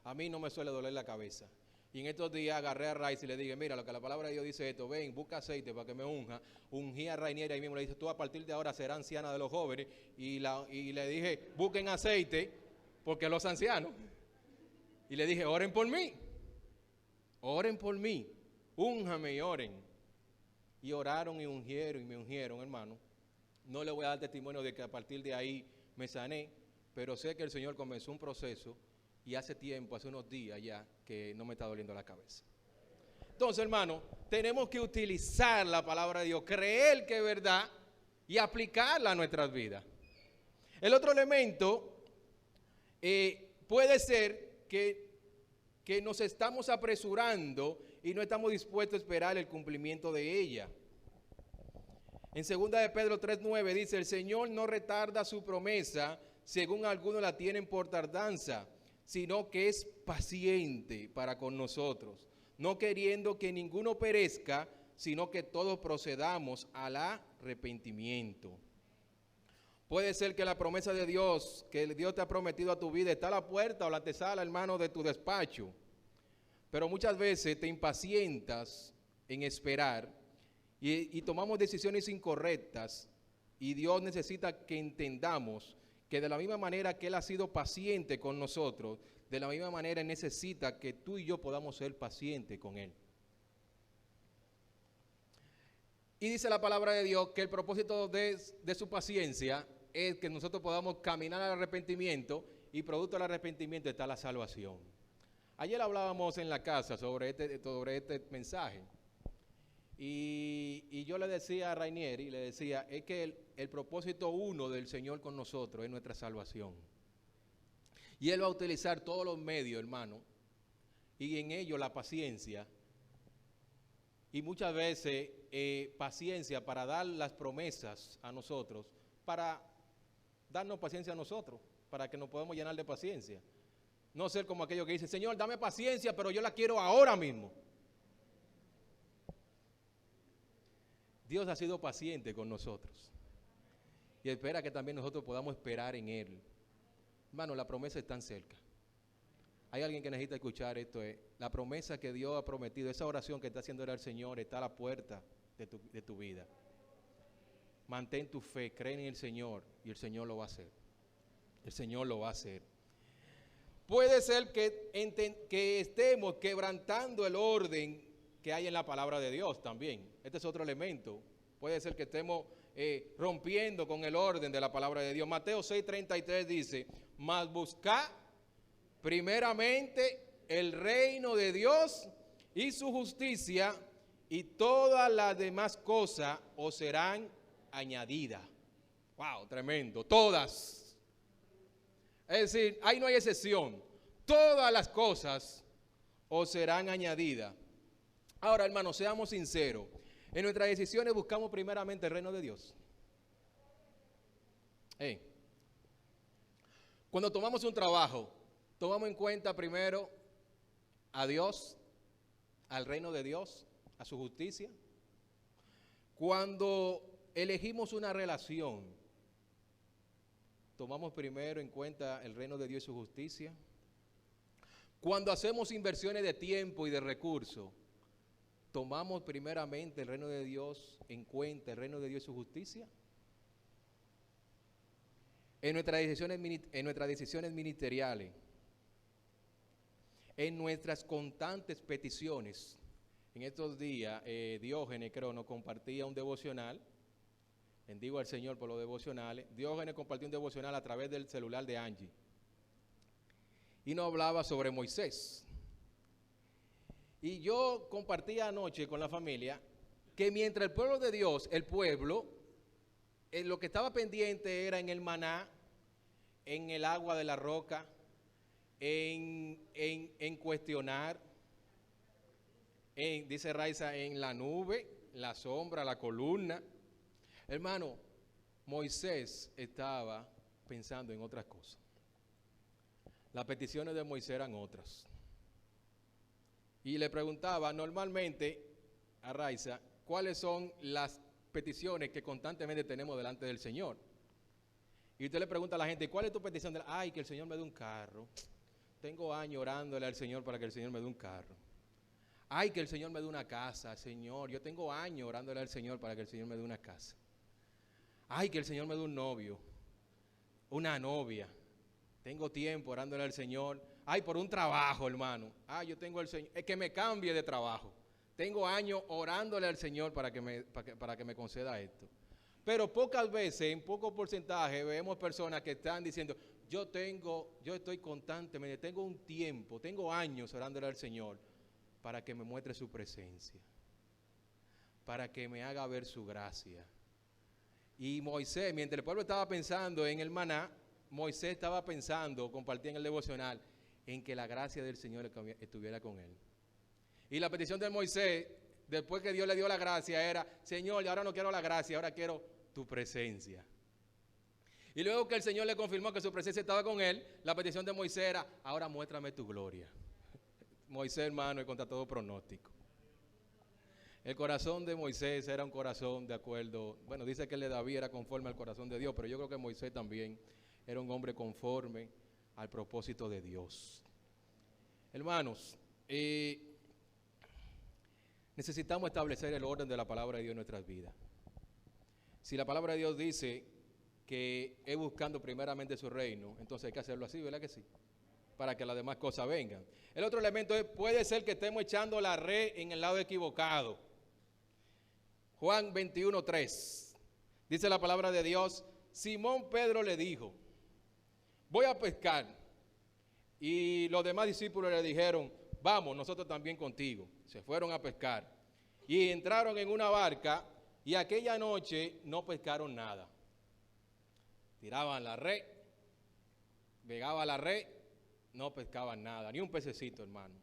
A mí no me suele doler la cabeza. Y en estos días agarré a Raiz y le dije, mira, lo que la palabra de Dios dice esto, ven, busca aceite para que me unja. Ungí a Rainiera y mismo le dice, tú a partir de ahora serás anciana de los jóvenes. Y le dije, busquen aceite, porque los ancianos. Y le dije, oren por mí, únjame y oren. Y oraron y ungieron y me ungieron, hermano. No le voy a dar testimonio de que a partir de ahí me sané, pero sé que el Señor comenzó un proceso y hace unos días ya, que no me está doliendo la cabeza. Entonces, hermano, tenemos que utilizar la palabra de Dios, creer que es verdad y aplicarla a nuestras vidas. El otro elemento puede ser que nos estamos apresurando y no estamos dispuestos a esperar el cumplimiento de ella. En 2 de Pedro 3:9 dice, el Señor no retarda su promesa, según algunos la tienen por tardanza, sino que es paciente para con nosotros, no queriendo que ninguno perezca, sino que todos procedamos al arrepentimiento. Puede ser que la promesa de Dios, que Dios te ha prometido a tu vida, está a la puerta o la antesala, hermano, de tu despacho. Pero muchas veces te impacientas en esperar y tomamos decisiones incorrectas, y Dios necesita que entendamos que de la misma manera que Él ha sido paciente con nosotros, de la misma manera Él necesita que tú y yo podamos ser pacientes con Él. Y dice la palabra de Dios que el propósito de su paciencia es que nosotros podamos caminar al arrepentimiento, y producto del arrepentimiento está la salvación. Ayer hablábamos en la casa sobre este mensaje, y yo le decía a Rainieri, le decía, es que el propósito uno del Señor con nosotros es nuestra salvación. Y Él va a utilizar todos los medios, hermano, y en ello la paciencia. Y muchas veces paciencia para dar las promesas a nosotros, para darnos paciencia a nosotros, para que nos podamos llenar de paciencia. No ser como aquellos que dicen, Señor, dame paciencia, pero yo la quiero ahora mismo. Dios ha sido paciente con nosotros y espera que también nosotros podamos esperar en Él. Hermano, la promesa está tan cerca. Hay alguien que necesita escuchar esto. La promesa que Dios ha prometido, esa oración que está haciendo el Señor, está a la puerta de tu vida. Mantén tu fe, cree en el Señor, y el Señor lo va a hacer. El Señor lo va a hacer. Puede ser que estemos quebrantando el orden que hay en la palabra de Dios también. Este es otro elemento. Puede ser que estemos rompiendo con el orden de la palabra de Dios. Mateo 6:33 dice, mas buscad primeramente el reino de Dios y su justicia, y todas las demás cosas os serán añadidas. Wow, tremendo. Todas. Es decir, ahí no hay excepción. Todas las cosas os serán añadidas. Ahora, hermanos, seamos sinceros. En nuestras decisiones buscamos primeramente el reino de Dios. Cuando tomamos un trabajo, tomamos en cuenta primero a Dios, al reino de Dios, a su justicia. Cuando elegimos una relación, tomamos primero en cuenta el reino de Dios y su justicia. Cuando hacemos inversiones de tiempo y de recursos, tomamos primeramente el reino de Dios en cuenta, el reino de Dios y su justicia. En nuestras decisiones ministeriales, en nuestras constantes peticiones. En estos días, Diógenes, creo, nos compartía un devocional. Bendigo al Señor por los devocionales. Diógenes compartió un devocional a través del celular de Angie. Y nos hablaba sobre Moisés. Y yo compartía anoche con la familia que mientras el pueblo de Dios, lo que estaba pendiente era en el maná, en el agua de la roca, en cuestionar, dice Raiza, en la nube, la sombra, la columna. Hermano, Moisés estaba pensando en otras cosas. Las peticiones de Moisés eran otras. Y le preguntaba normalmente a Raiza, ¿cuáles son las peticiones que constantemente tenemos delante del Señor? Y usted le pregunta a la gente, ¿cuál es tu petición? Ay, que el Señor me dé un carro. Tengo años orándole al Señor para que el Señor me dé un carro. Ay, que el Señor me dé una casa, Señor. Yo tengo años orándole al Señor para que el Señor me dé una casa. Ay, que el Señor me dé un novio, una novia. Tengo tiempo orándole al Señor. Ay, por un trabajo, hermano. Ay, yo tengo el Señor, es que me cambie de trabajo. Tengo años orándole al Señor para que me conceda esto. Pero pocas veces, en poco porcentaje, vemos personas que están diciendo, yo estoy constantemente, tengo un tiempo, tengo años orándole al Señor para que me muestre su presencia, para que me haga ver su gracia. Y Moisés, mientras el pueblo estaba pensando en el maná, Moisés estaba pensando, compartía en el devocional, en que la gracia del Señor estuviera con él. Y la petición de Moisés, después que Dios le dio la gracia, era: Señor, ahora no quiero la gracia, ahora quiero tu presencia. Y luego que el Señor le confirmó que su presencia estaba con él, la petición de Moisés era: ahora muéstrame tu gloria. Moisés, hermano, es contra todo pronóstico. El corazón de Moisés era un corazón de acuerdo, bueno, dice que el de David era conforme al corazón de Dios, pero yo creo que Moisés también era un hombre conforme al propósito de Dios. Hermanos, necesitamos establecer el orden de la palabra de Dios en nuestras vidas. Si la palabra de Dios dice que es buscando primeramente su reino, entonces hay que hacerlo así, ¿verdad que sí? Para que las demás cosas vengan. El otro elemento es: puede ser que estemos echando la red en el lado equivocado. Juan 21:3, dice la palabra de Dios: Simón Pedro le dijo: voy a pescar. Y los demás discípulos le dijeron: vamos, nosotros también contigo. Se fueron a pescar y entraron en una barca, y aquella noche no pescaron nada. Tiraban la red, pegaba la red, no pescaban nada, ni un pececito, hermano.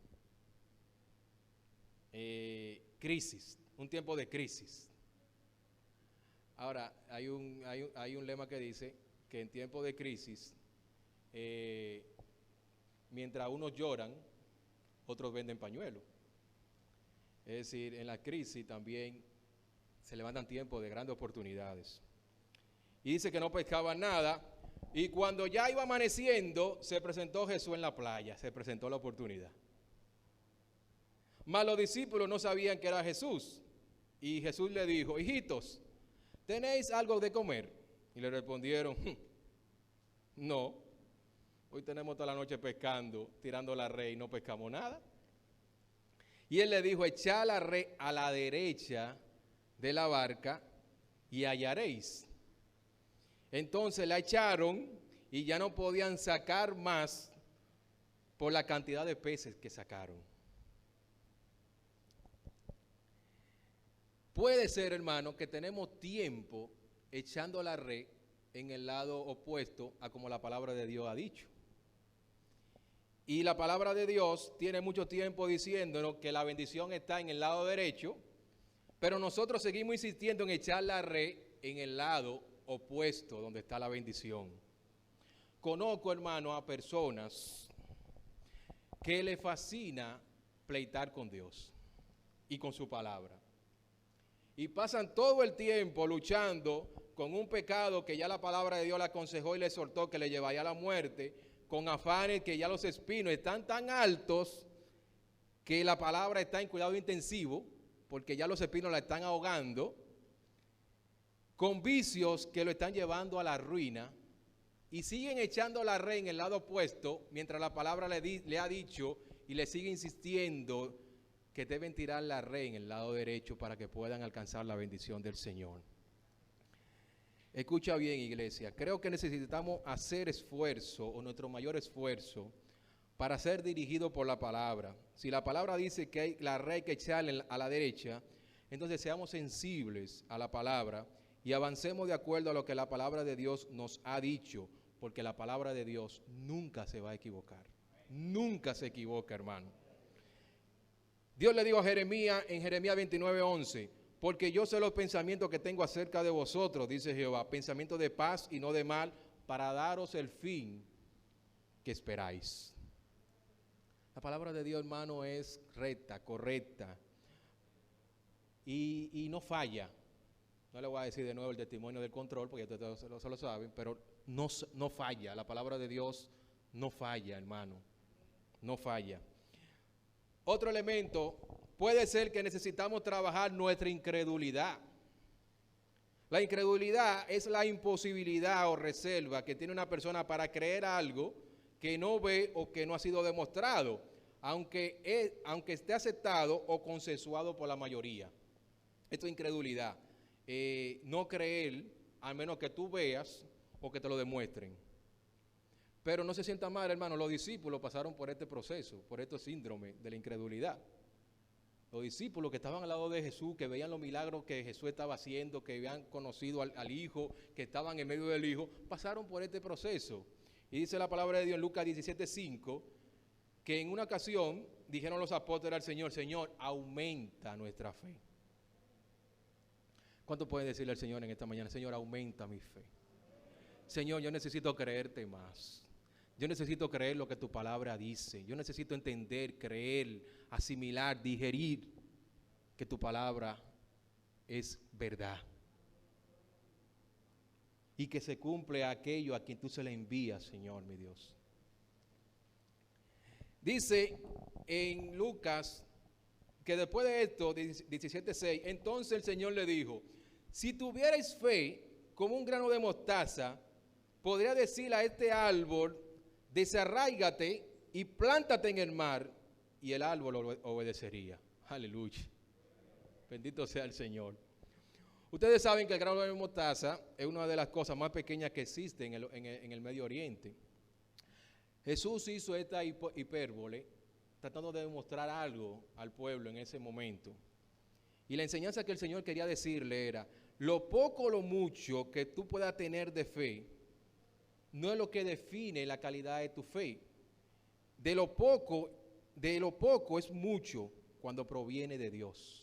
Crisis, un tiempo de crisis. Ahora, hay un lema que dice que en tiempo de crisis, mientras unos lloran, otros venden pañuelos. Es decir, en la crisis también se levantan tiempos de grandes oportunidades. Y dice que no pescaban nada, y cuando ya iba amaneciendo, se presentó Jesús en la playa, se presentó la oportunidad. Mas los discípulos no sabían que era Jesús, y Jesús le dijo: hijitos, ¿tenéis algo de comer? Y le respondieron: no, hoy tenemos toda la noche pescando, tirando la red y no pescamos nada. Y él le dijo: echad la red a la derecha de la barca y hallaréis. Entonces la echaron y ya no podían sacar más por la cantidad de peces que sacaron. Puede ser, hermano, que tenemos tiempo echando la red en el lado opuesto a como la palabra de Dios ha dicho. Y la palabra de Dios tiene mucho tiempo diciéndonos que la bendición está en el lado derecho, pero nosotros seguimos insistiendo en echar la red en el lado opuesto donde está la bendición. Conozco, hermano, a personas que le fascina pleitar con Dios y con su palabra. Y pasan todo el tiempo luchando con un pecado que ya la palabra de Dios le aconsejó y le exhortó que le llevaría a la muerte, con afanes que ya los espinos están tan altos que la palabra está en cuidado intensivo, porque ya los espinos la están ahogando, con vicios que lo están llevando a la ruina, y siguen echando la red en el lado opuesto, mientras la palabra le ha dicho y le sigue insistiendo que deben tirar la red en el lado derecho para que puedan alcanzar la bendición del Señor. Escucha bien, iglesia, creo que necesitamos hacer esfuerzo, o nuestro mayor esfuerzo, para ser dirigidos por la palabra. Si la palabra dice que hay la red que echarle a la derecha, entonces seamos sensibles a la palabra y avancemos de acuerdo a lo que la palabra de Dios nos ha dicho, porque la palabra de Dios nunca se va a equivocar. Nunca se equivoca, hermano. Dios le dijo a Jeremías en Jeremías 29:11, porque yo sé los pensamientos que tengo acerca de vosotros, dice Jehová, pensamientos de paz y no de mal, para daros el fin que esperáis. La palabra de Dios, hermano, es recta, correcta y no falla. No le voy a decir de nuevo el testimonio del control, porque ya todos lo saben, pero no falla. La palabra de Dios no falla, hermano. No falla. Otro elemento, puede ser que necesitamos trabajar nuestra incredulidad. La incredulidad es la imposibilidad o reserva que tiene una persona para creer algo que no ve o que no ha sido demostrado, aunque esté aceptado o consensuado por la mayoría. Esto es incredulidad. No creer a menos que tú veas o que te lo demuestren. Pero no se sienta mal, hermano, los discípulos pasaron por este proceso, por este síndrome de la incredulidad. Los discípulos que estaban al lado de Jesús, que veían los milagros que Jesús estaba haciendo, que habían conocido al Hijo, que estaban en medio del Hijo, pasaron por este proceso. Y dice la palabra de Dios en Lucas 17:5, que en una ocasión dijeron los apóstoles al Señor: Señor, aumenta nuestra fe. ¿Cuánto pueden decirle al Señor en esta mañana? Señor, aumenta mi fe. Señor, yo necesito creerte más. Yo necesito creer lo que tu palabra dice. Yo necesito entender, creer, asimilar, digerir que tu palabra es verdad. Y que se cumple aquello a quien tú se le envías, Señor, mi Dios. Dice en Lucas que después de esto, 17:6, entonces el Señor le dijo: si tuvierais fe como un grano de mostaza, podría decir a este árbol: desarráigate y plántate en el mar, y el árbol obedecería. Aleluya. Bendito sea el Señor. Ustedes saben que el grano de mostaza es una de las cosas más pequeñas que existen en el Medio Oriente. Jesús hizo esta hipérbole tratando de demostrar algo al pueblo en ese momento. Y la enseñanza que el Señor quería decirle era: lo poco o lo mucho que tú puedas tener de fe no es lo que define la calidad de tu fe. De lo poco es mucho cuando proviene de Dios.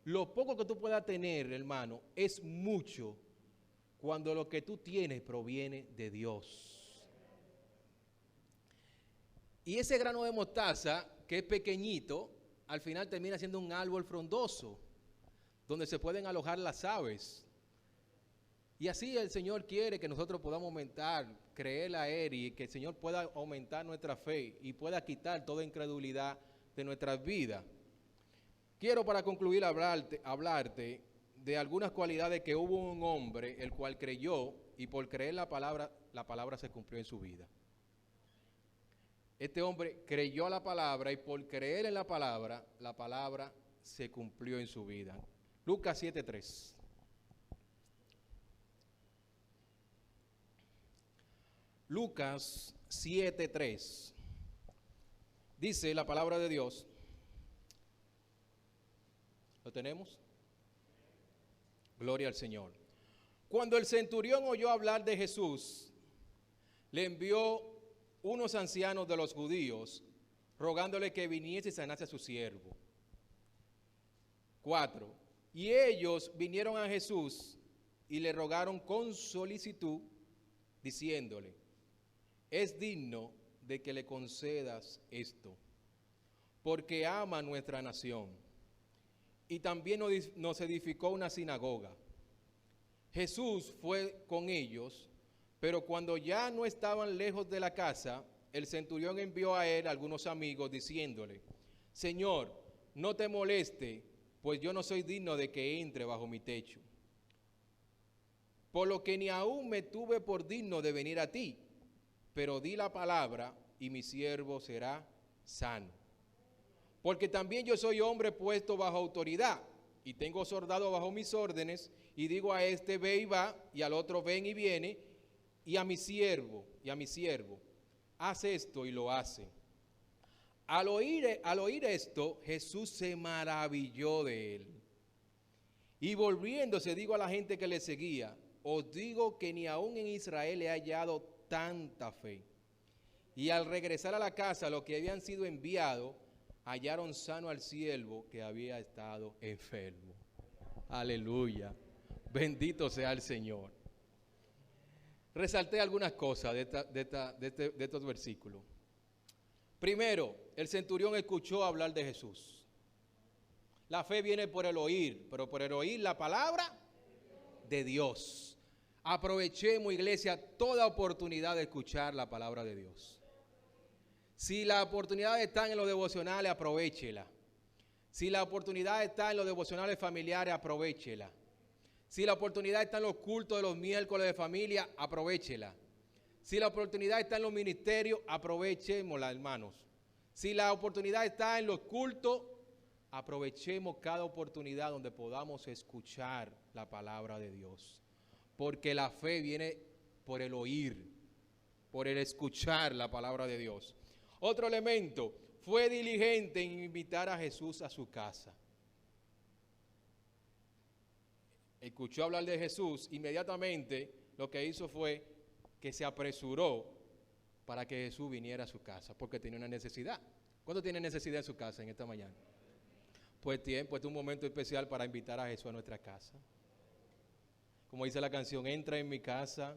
Lo poco que tú puedas tener, hermano, es mucho cuando lo que tú tienes proviene de Dios. Y ese grano de mostaza, que es pequeñito, al final termina siendo un árbol frondoso, donde se pueden alojar las aves. Y así el Señor quiere que nosotros podamos aumentar, creer a Él, y que el Señor pueda aumentar nuestra fe y pueda quitar toda incredulidad de nuestras vidas. Quiero, para concluir, hablarte de algunas cualidades que hubo un hombre el cual creyó, y por creer la palabra se cumplió en su vida. Este hombre creyó a la palabra, y por creer en la palabra se cumplió en su vida. Lucas 7:3. Lucas 7:3. Dice la palabra de Dios. ¿Lo tenemos? Gloria al Señor. Cuando el centurión oyó hablar de Jesús, le envió unos ancianos de los judíos, rogándole que viniese y sanase a su siervo. 4. Y ellos vinieron a Jesús y le rogaron con solicitud, diciéndole: es digno de que le concedas esto, porque ama nuestra nación, y también nos edificó una sinagoga. Jesús fue con ellos, pero cuando ya no estaban lejos de la casa, el centurión envió a él algunos amigos, diciéndole: Señor, no te moleste, pues yo no soy digno de que entre bajo mi techo. Por lo que ni aún me tuve por digno de venir a ti, pero di la palabra y mi siervo será sano. Porque también yo soy hombre puesto bajo autoridad, y tengo soldado bajo mis órdenes, y digo a este: ve y va, y al otro: ven y viene, y a mi siervo, haz esto, y lo hace. Al oír esto, Jesús se maravilló de él. Y volviéndose, digo a la gente que le seguía: os digo que ni aún en Israel he hallado tanta fe. Y al regresar a la casa, los que habían sido enviados hallaron sano al siervo que había estado enfermo. Aleluya. Bendito sea el Señor. Resalté algunas cosas de estos versículos. Primero, el centurión escuchó hablar de Jesús. La fe viene por el oír, pero por el oír la palabra de Dios. Aprovechemos, iglesia, toda oportunidad de escuchar la palabra de Dios. Si la oportunidad está en los devocionales, aprovéchela. Si la oportunidad está en los devocionales familiares, aprovéchela. Si la oportunidad está en los cultos de los miércoles de familia, aprovéchela. Si la oportunidad está en los ministerios, aprovechémosla, hermanos. Si la oportunidad está en los cultos, aprovechemos cada oportunidad donde podamos escuchar la palabra de Dios. Porque la fe viene por el oír, por el escuchar la palabra de Dios. Otro elemento, fue diligente en invitar a Jesús a su casa. Escuchó hablar de Jesús, inmediatamente lo que hizo fue que se apresuró para que Jesús viniera a su casa, porque tenía una necesidad. ¿Cuánto tiene necesidad en su casa en esta mañana? Pues tiempo, este es un momento especial para invitar a Jesús a nuestra casa. Como dice la canción, entra en mi casa,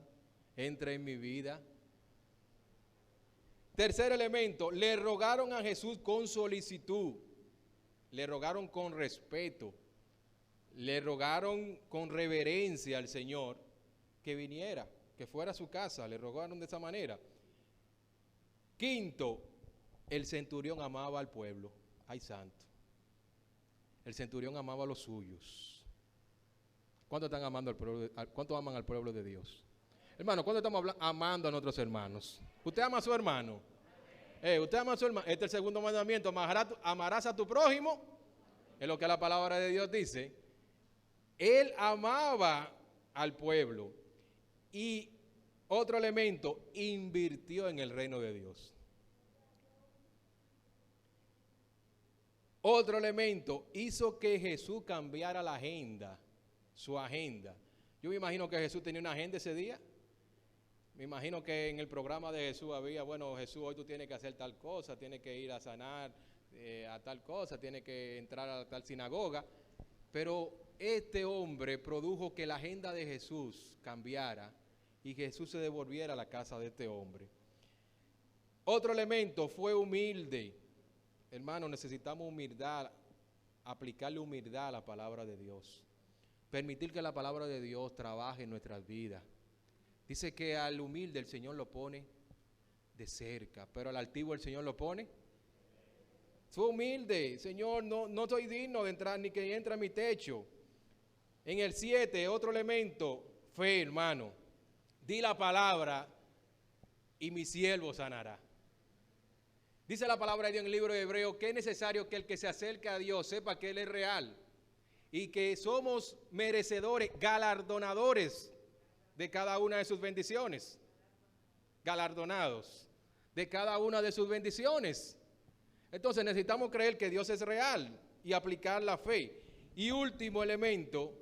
entra en mi vida. Tercer elemento, le rogaron a Jesús con solicitud, le rogaron con respeto, le rogaron con reverencia al Señor que viniera, que fuera a su casa, le rogaron de esa manera. Quinto, el centurión amaba al pueblo. Ay, santo. El centurión amaba a los suyos. ¿Cuántos están amando al pueblo? ¿Cuántos aman al pueblo de Dios? Hermano, ¿cuántos estamos amando a nuestros hermanos? ¿Usted ama a su hermano? ¿Usted ama a su hermano? Este es el segundo mandamiento. Amarás a tu prójimo. Es lo que la palabra de Dios dice. Él amaba al pueblo. Y otro elemento, invirtió en el reino de Dios. Otro elemento, hizo que Jesús cambiara la agenda, su agenda. Yo me imagino que Jesús tenía una agenda ese día. Me imagino que en el programa de Jesús había, bueno, Jesús, hoy tú tienes que hacer tal cosa, tienes que ir a sanar a tal cosa, tienes que entrar a tal sinagoga. Pero este hombre produjo que la agenda de Jesús cambiara y Jesús se devolviera a la casa de este hombre. Otro elemento, fue humilde. Hermano, necesitamos humildad, aplicarle humildad a la palabra de Dios. Permitir que la palabra de Dios trabaje en nuestras vidas. Dice que al humilde el Señor lo pone de cerca, pero al altivo el Señor lo pone. Fue humilde, Señor, no soy digno de entrar, ni que entre a mi techo. En el 7, otro elemento, fe, hermano. Di la palabra y mi siervo sanará. Dice la palabra de Dios en el libro de Hebreos que es necesario que el que se acerca a Dios sepa que Él es real y que somos merecedores, galardonadores de cada una de sus bendiciones. Galardonados de cada una de sus bendiciones. Entonces necesitamos creer que Dios es real y aplicar la fe. Y último elemento,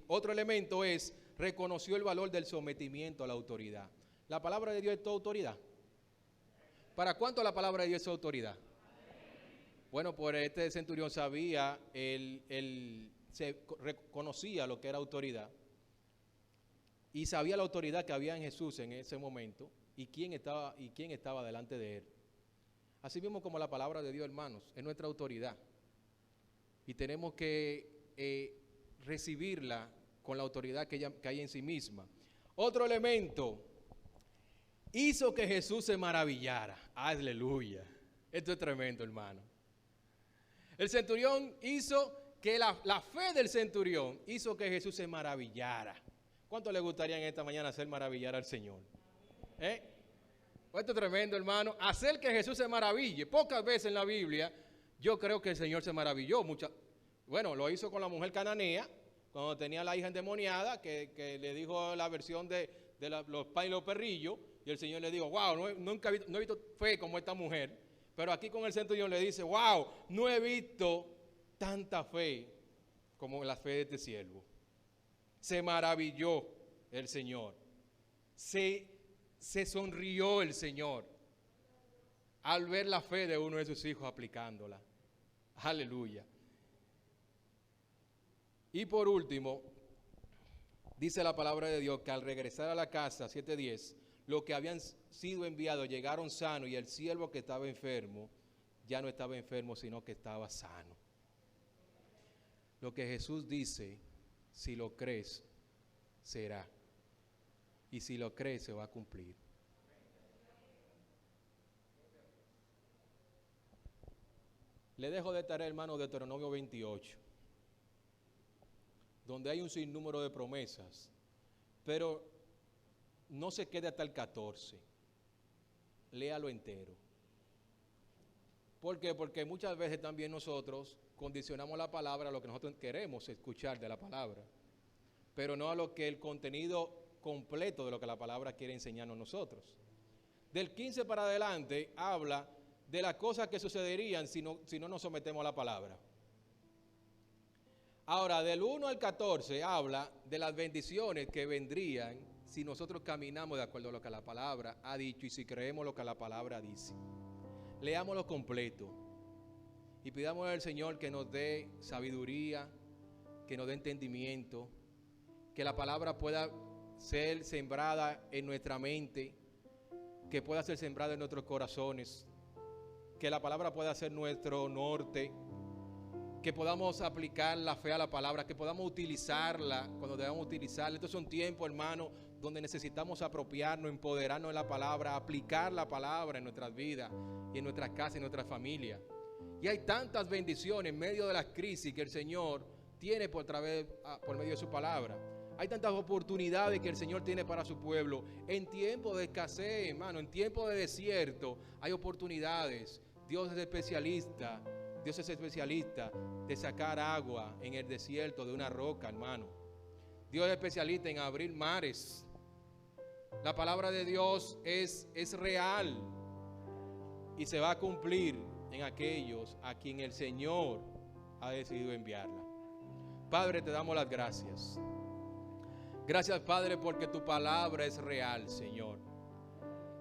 otro elemento es, reconoció el valor del sometimiento a la autoridad. La palabra de Dios es toda autoridad. ¿Para cuánto la palabra de Dios es autoridad? Bueno, pues este centurión sabía, se reconocía lo que era autoridad y sabía la autoridad que había en Jesús en ese momento y quién estaba delante de él. Así mismo como la palabra de Dios, hermanos, es nuestra autoridad y tenemos que recibirla con la autoridad que hay en sí misma. Otro elemento, hizo que Jesús se maravillara. Aleluya. Esto es tremendo, hermano. El centurión hizo que la fe del centurión hizo que Jesús se maravillara. ¿Cuánto le gustaría en esta mañana hacer maravillar al Señor? Esto es tremendo, hermano. Hacer que Jesús se maraville. Pocas veces en la Biblia yo creo que el Señor se maravilló. Bueno, lo hizo con la mujer cananea, cuando tenía la hija endemoniada, que le dijo la versión de los panes y los perrillos. Y el Señor le dijo, wow, nunca he visto fe como esta mujer. Pero aquí con el centurión le dice, wow, no he visto tanta fe como la fe de este siervo. Se maravilló el Señor. Se sonrió el Señor al ver la fe de uno de sus hijos aplicándola. Aleluya. Y por último, dice la palabra de Dios que al regresar a la casa, 7:10, los que habían sido enviados llegaron sanos y el siervo que estaba enfermo ya no estaba enfermo, sino que estaba sano. Lo que Jesús dice, si lo crees, será. Y si lo crees, se va a cumplir. Le dejo de tarea, hermano, Deuteronomio 28, donde hay un sinnúmero de promesas, pero no se quede hasta el 14. Léalo entero. ¿Por qué? Porque muchas veces también nosotros condicionamos la palabra a lo que nosotros queremos escuchar de la palabra, pero no a lo que el contenido completo de lo que la palabra quiere enseñarnos a nosotros. Del 15 para adelante habla de las cosas que sucederían si no nos sometemos a la palabra. Ahora, del 1 al 14 habla de las bendiciones que vendrían si nosotros caminamos de acuerdo a lo que la palabra ha dicho y si creemos lo que la palabra dice. Leámoslo completo y pidámosle al Señor que nos dé sabiduría, que nos dé entendimiento, que la palabra pueda ser sembrada en nuestra mente, que pueda ser sembrada en nuestros corazones, que la palabra pueda ser nuestro norte, que podamos aplicar la fe a la palabra, que podamos utilizarla cuando debamos utilizarla. Estos son tiempos, hermano, donde necesitamos apropiarnos, empoderarnos de la palabra, aplicar la palabra en nuestras vidas y en nuestras casas y en nuestras familias. Y hay tantas bendiciones en medio de las crisis que el Señor tiene por medio de su palabra. Hay tantas oportunidades que el Señor tiene para su pueblo. En tiempos de escasez, hermano, en tiempos de desierto, hay oportunidades. Dios es especialista de sacar agua en el desierto de una roca, hermano. Dios es especialista en abrir mares. La palabra de Dios es real y se va a cumplir en aquellos a quien el Señor ha decidido enviarla. Padre, te damos las gracias. Gracias, Padre, porque tu palabra es real, Señor.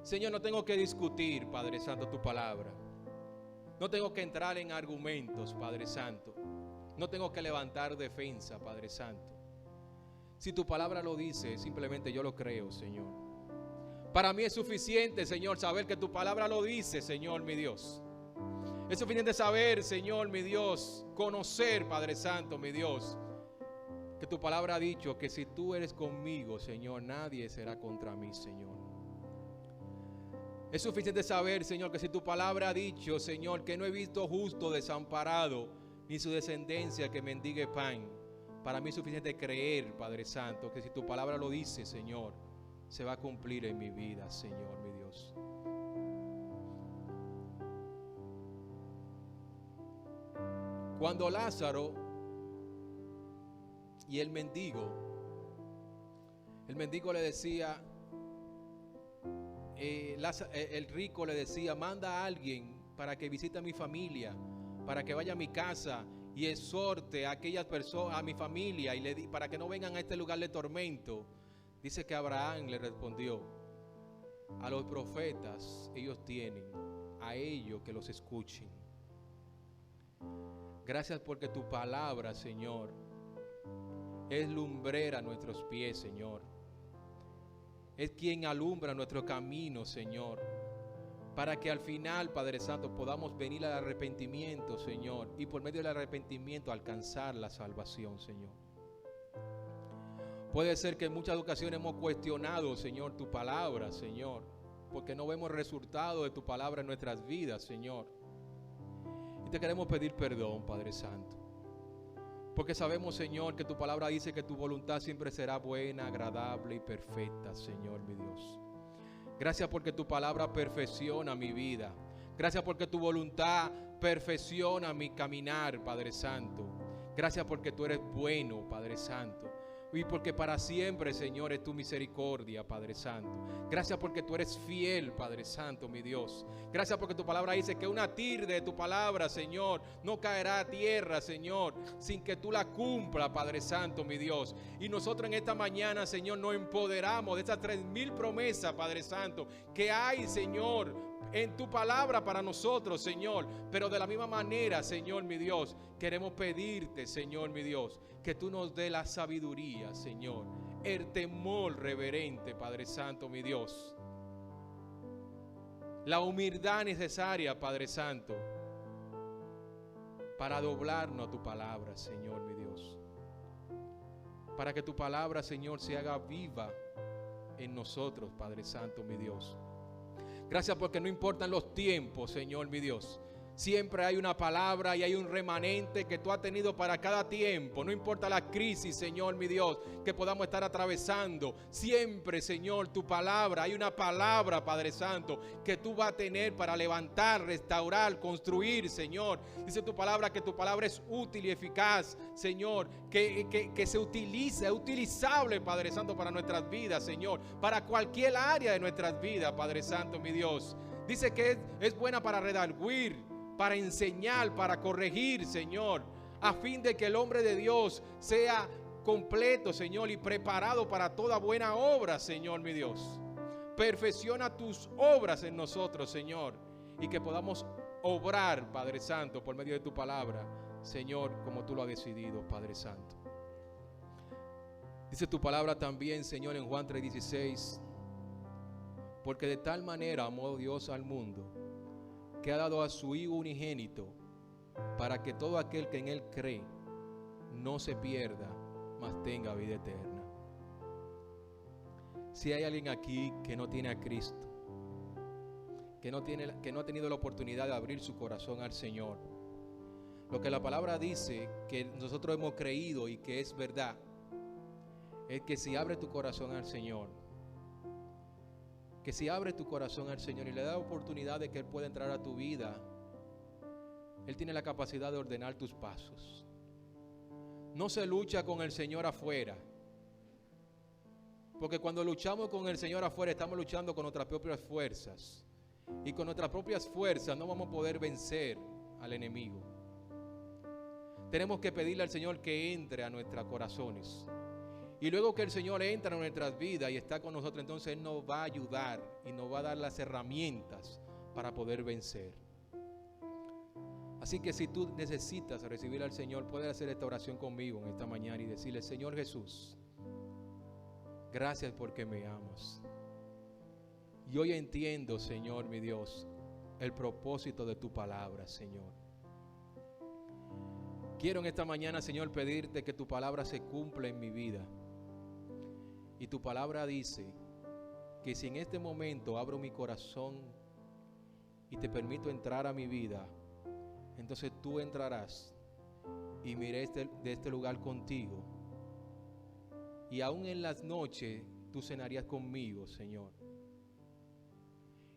Señor, no tengo que discutir, Padre Santo, tu palabra. No tengo que entrar en argumentos, Padre Santo. No tengo que levantar defensa, Padre Santo. Si tu palabra lo dice, simplemente yo lo creo, Señor. Para mí es suficiente, Señor, saber que tu palabra lo dice, Señor, mi Dios. Es suficiente saber, Señor, mi Dios, conocer, Padre Santo, mi Dios, que tu palabra ha dicho que si tú eres conmigo, Señor, nadie será contra mí, Señor. Es suficiente saber, Señor, que si tu palabra ha dicho, Señor, que no he visto justo desamparado, ni su descendencia que mendigue pan. Para mí es suficiente creer, Padre Santo, que si tu palabra lo dice, Señor, se va a cumplir en mi vida, Señor, mi Dios. Cuando Lázaro y el mendigo le decía, el rico le decía, manda a alguien para que visite a mi familia, para que vaya a mi casa y exhorte a aquellas personas, a mi familia, y para que no vengan a este lugar de tormento. Dice que Abraham le respondió, a los profetas ellos tienen, a ellos que los escuchen. Gracias porque tu palabra, Señor, es lumbrera a nuestros pies, Señor. Es quien alumbra nuestro camino, Señor, para que al final, Padre Santo, podamos venir al arrepentimiento, Señor, y por medio del arrepentimiento alcanzar la salvación, Señor. Puede ser que en muchas ocasiones hemos cuestionado, Señor, tu palabra, Señor, porque no vemos resultado de tu palabra en nuestras vidas, Señor. Y te queremos pedir perdón, Padre Santo, porque sabemos, Señor, que tu palabra dice que tu voluntad siempre será buena, agradable y perfecta, Señor, mi Dios. Gracias porque tu palabra perfecciona mi vida. Gracias porque tu voluntad perfecciona mi caminar, Padre Santo. Gracias porque tú eres bueno, Padre Santo. Y porque para siempre, Señor, es tu misericordia, Padre Santo. Gracias porque tú eres fiel, Padre Santo, mi Dios. Gracias porque tu palabra dice que una tilde de tu palabra, Señor, no caerá a tierra, Señor, sin que tú la cumpla, Padre Santo, mi Dios. Y nosotros en esta mañana, Señor, nos empoderamos de estas 3,000 promesas, Padre Santo, que hay, Señor, en tu palabra para nosotros, Señor. Pero de la misma manera, Señor, mi Dios, queremos pedirte, Señor, mi Dios, que tú nos dé la sabiduría, Señor, el temor reverente, Padre Santo, mi Dios, la humildad necesaria, Padre Santo, para doblarnos a tu palabra, Señor, mi Dios, para que tu palabra, Señor, se haga viva en nosotros, Padre Santo, mi Dios. Gracias porque no importan los tiempos, Señor, mi Dios. Siempre hay una palabra y hay un remanente que tú has tenido para cada tiempo. No importa la crisis, Señor, mi Dios, que podamos estar atravesando. Siempre, Señor, tu palabra, hay una palabra, Padre Santo, que tú vas a tener para levantar, restaurar, construir, Señor. Dice tu palabra que tu palabra es útil y eficaz, Señor, que se utiliza, es utilizable, Padre Santo, para nuestras vidas, Señor, para cualquier área de nuestras vidas, Padre Santo, mi Dios. Dice que es buena para redarguir, para enseñar, para corregir, Señor, a fin de que el hombre de Dios sea completos, Señor, y preparados para toda buena obra, Señor, mi Dios. Perfecciona tus obras en nosotros, Señor, y que podamos obrar, Padre Santo, por medio de tu palabra, Señor, como tú lo has decidido, Padre Santo. Dice tu palabra también, Señor, en Juan 3:16, porque de tal manera amó Dios al mundo, que ha dado a su Hijo unigénito, para que todo aquel que en Él cree no se pierda, mas tenga vida eterna. Si hay alguien aquí que no tiene a Cristo, que no ha tenido la oportunidad de abrir su corazón al Señor, lo que la palabra dice, que nosotros hemos creído y que es verdad, es que si abre tu corazón al Señor, que si abre tu corazón al Señor y le da la oportunidad de que Él pueda entrar a tu vida, Él tiene la capacidad de ordenar tus pasos. No se lucha con el Señor afuera, porque cuando luchamos con el Señor afuera estamos luchando con nuestras propias fuerzas, y con nuestras propias fuerzas no vamos a poder vencer al enemigo. Tenemos que pedirle al Señor que entre a nuestros corazones, y luego que el Señor entra en nuestras vidas y está con nosotros, entonces Él nos va a ayudar y nos va a dar las herramientas para poder vencer. Así que si tú necesitas recibir al Señor, puedes hacer esta oración conmigo en esta mañana y decirle: Señor Jesús, gracias porque me amas. Y hoy entiendo, Señor mi Dios, el propósito de tu palabra, Señor. Quiero en esta mañana, Señor, pedirte que tu palabra se cumpla en mi vida. Y tu palabra dice que si en este momento abro mi corazón y te permito entrar a mi vida, entonces tú entrarás y me iré de este lugar contigo. Y aún en las noches tú cenarías conmigo, Señor.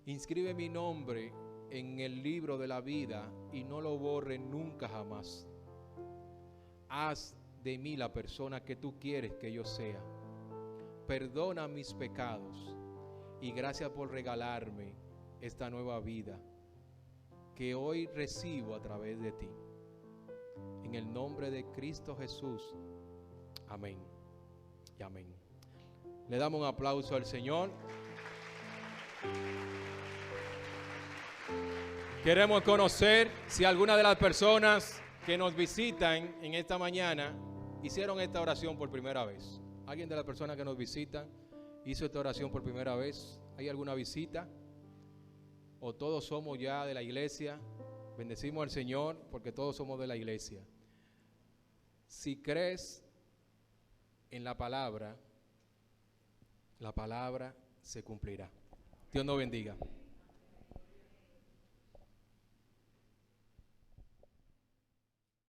Inscribe mi nombre en el libro de la vida y no lo borre nunca jamás. Haz de mí la persona que tú quieres que yo sea. Perdona mis pecados y gracias por regalarme esta nueva vida que hoy recibo a través de ti. En el nombre de Cristo Jesús. Amén y amén. Le damos un aplauso al Señor. Queremos conocer si alguna de las personas que nos visitan en esta mañana hicieron esta oración por primera vez. ¿Alguien de las personas que nos visitan hizo esta oración por primera vez? ¿Hay alguna visita? ¿O todos somos ya de la iglesia? Bendecimos al Señor porque todos somos de la iglesia. Si crees en la palabra se cumplirá. Dios nos bendiga.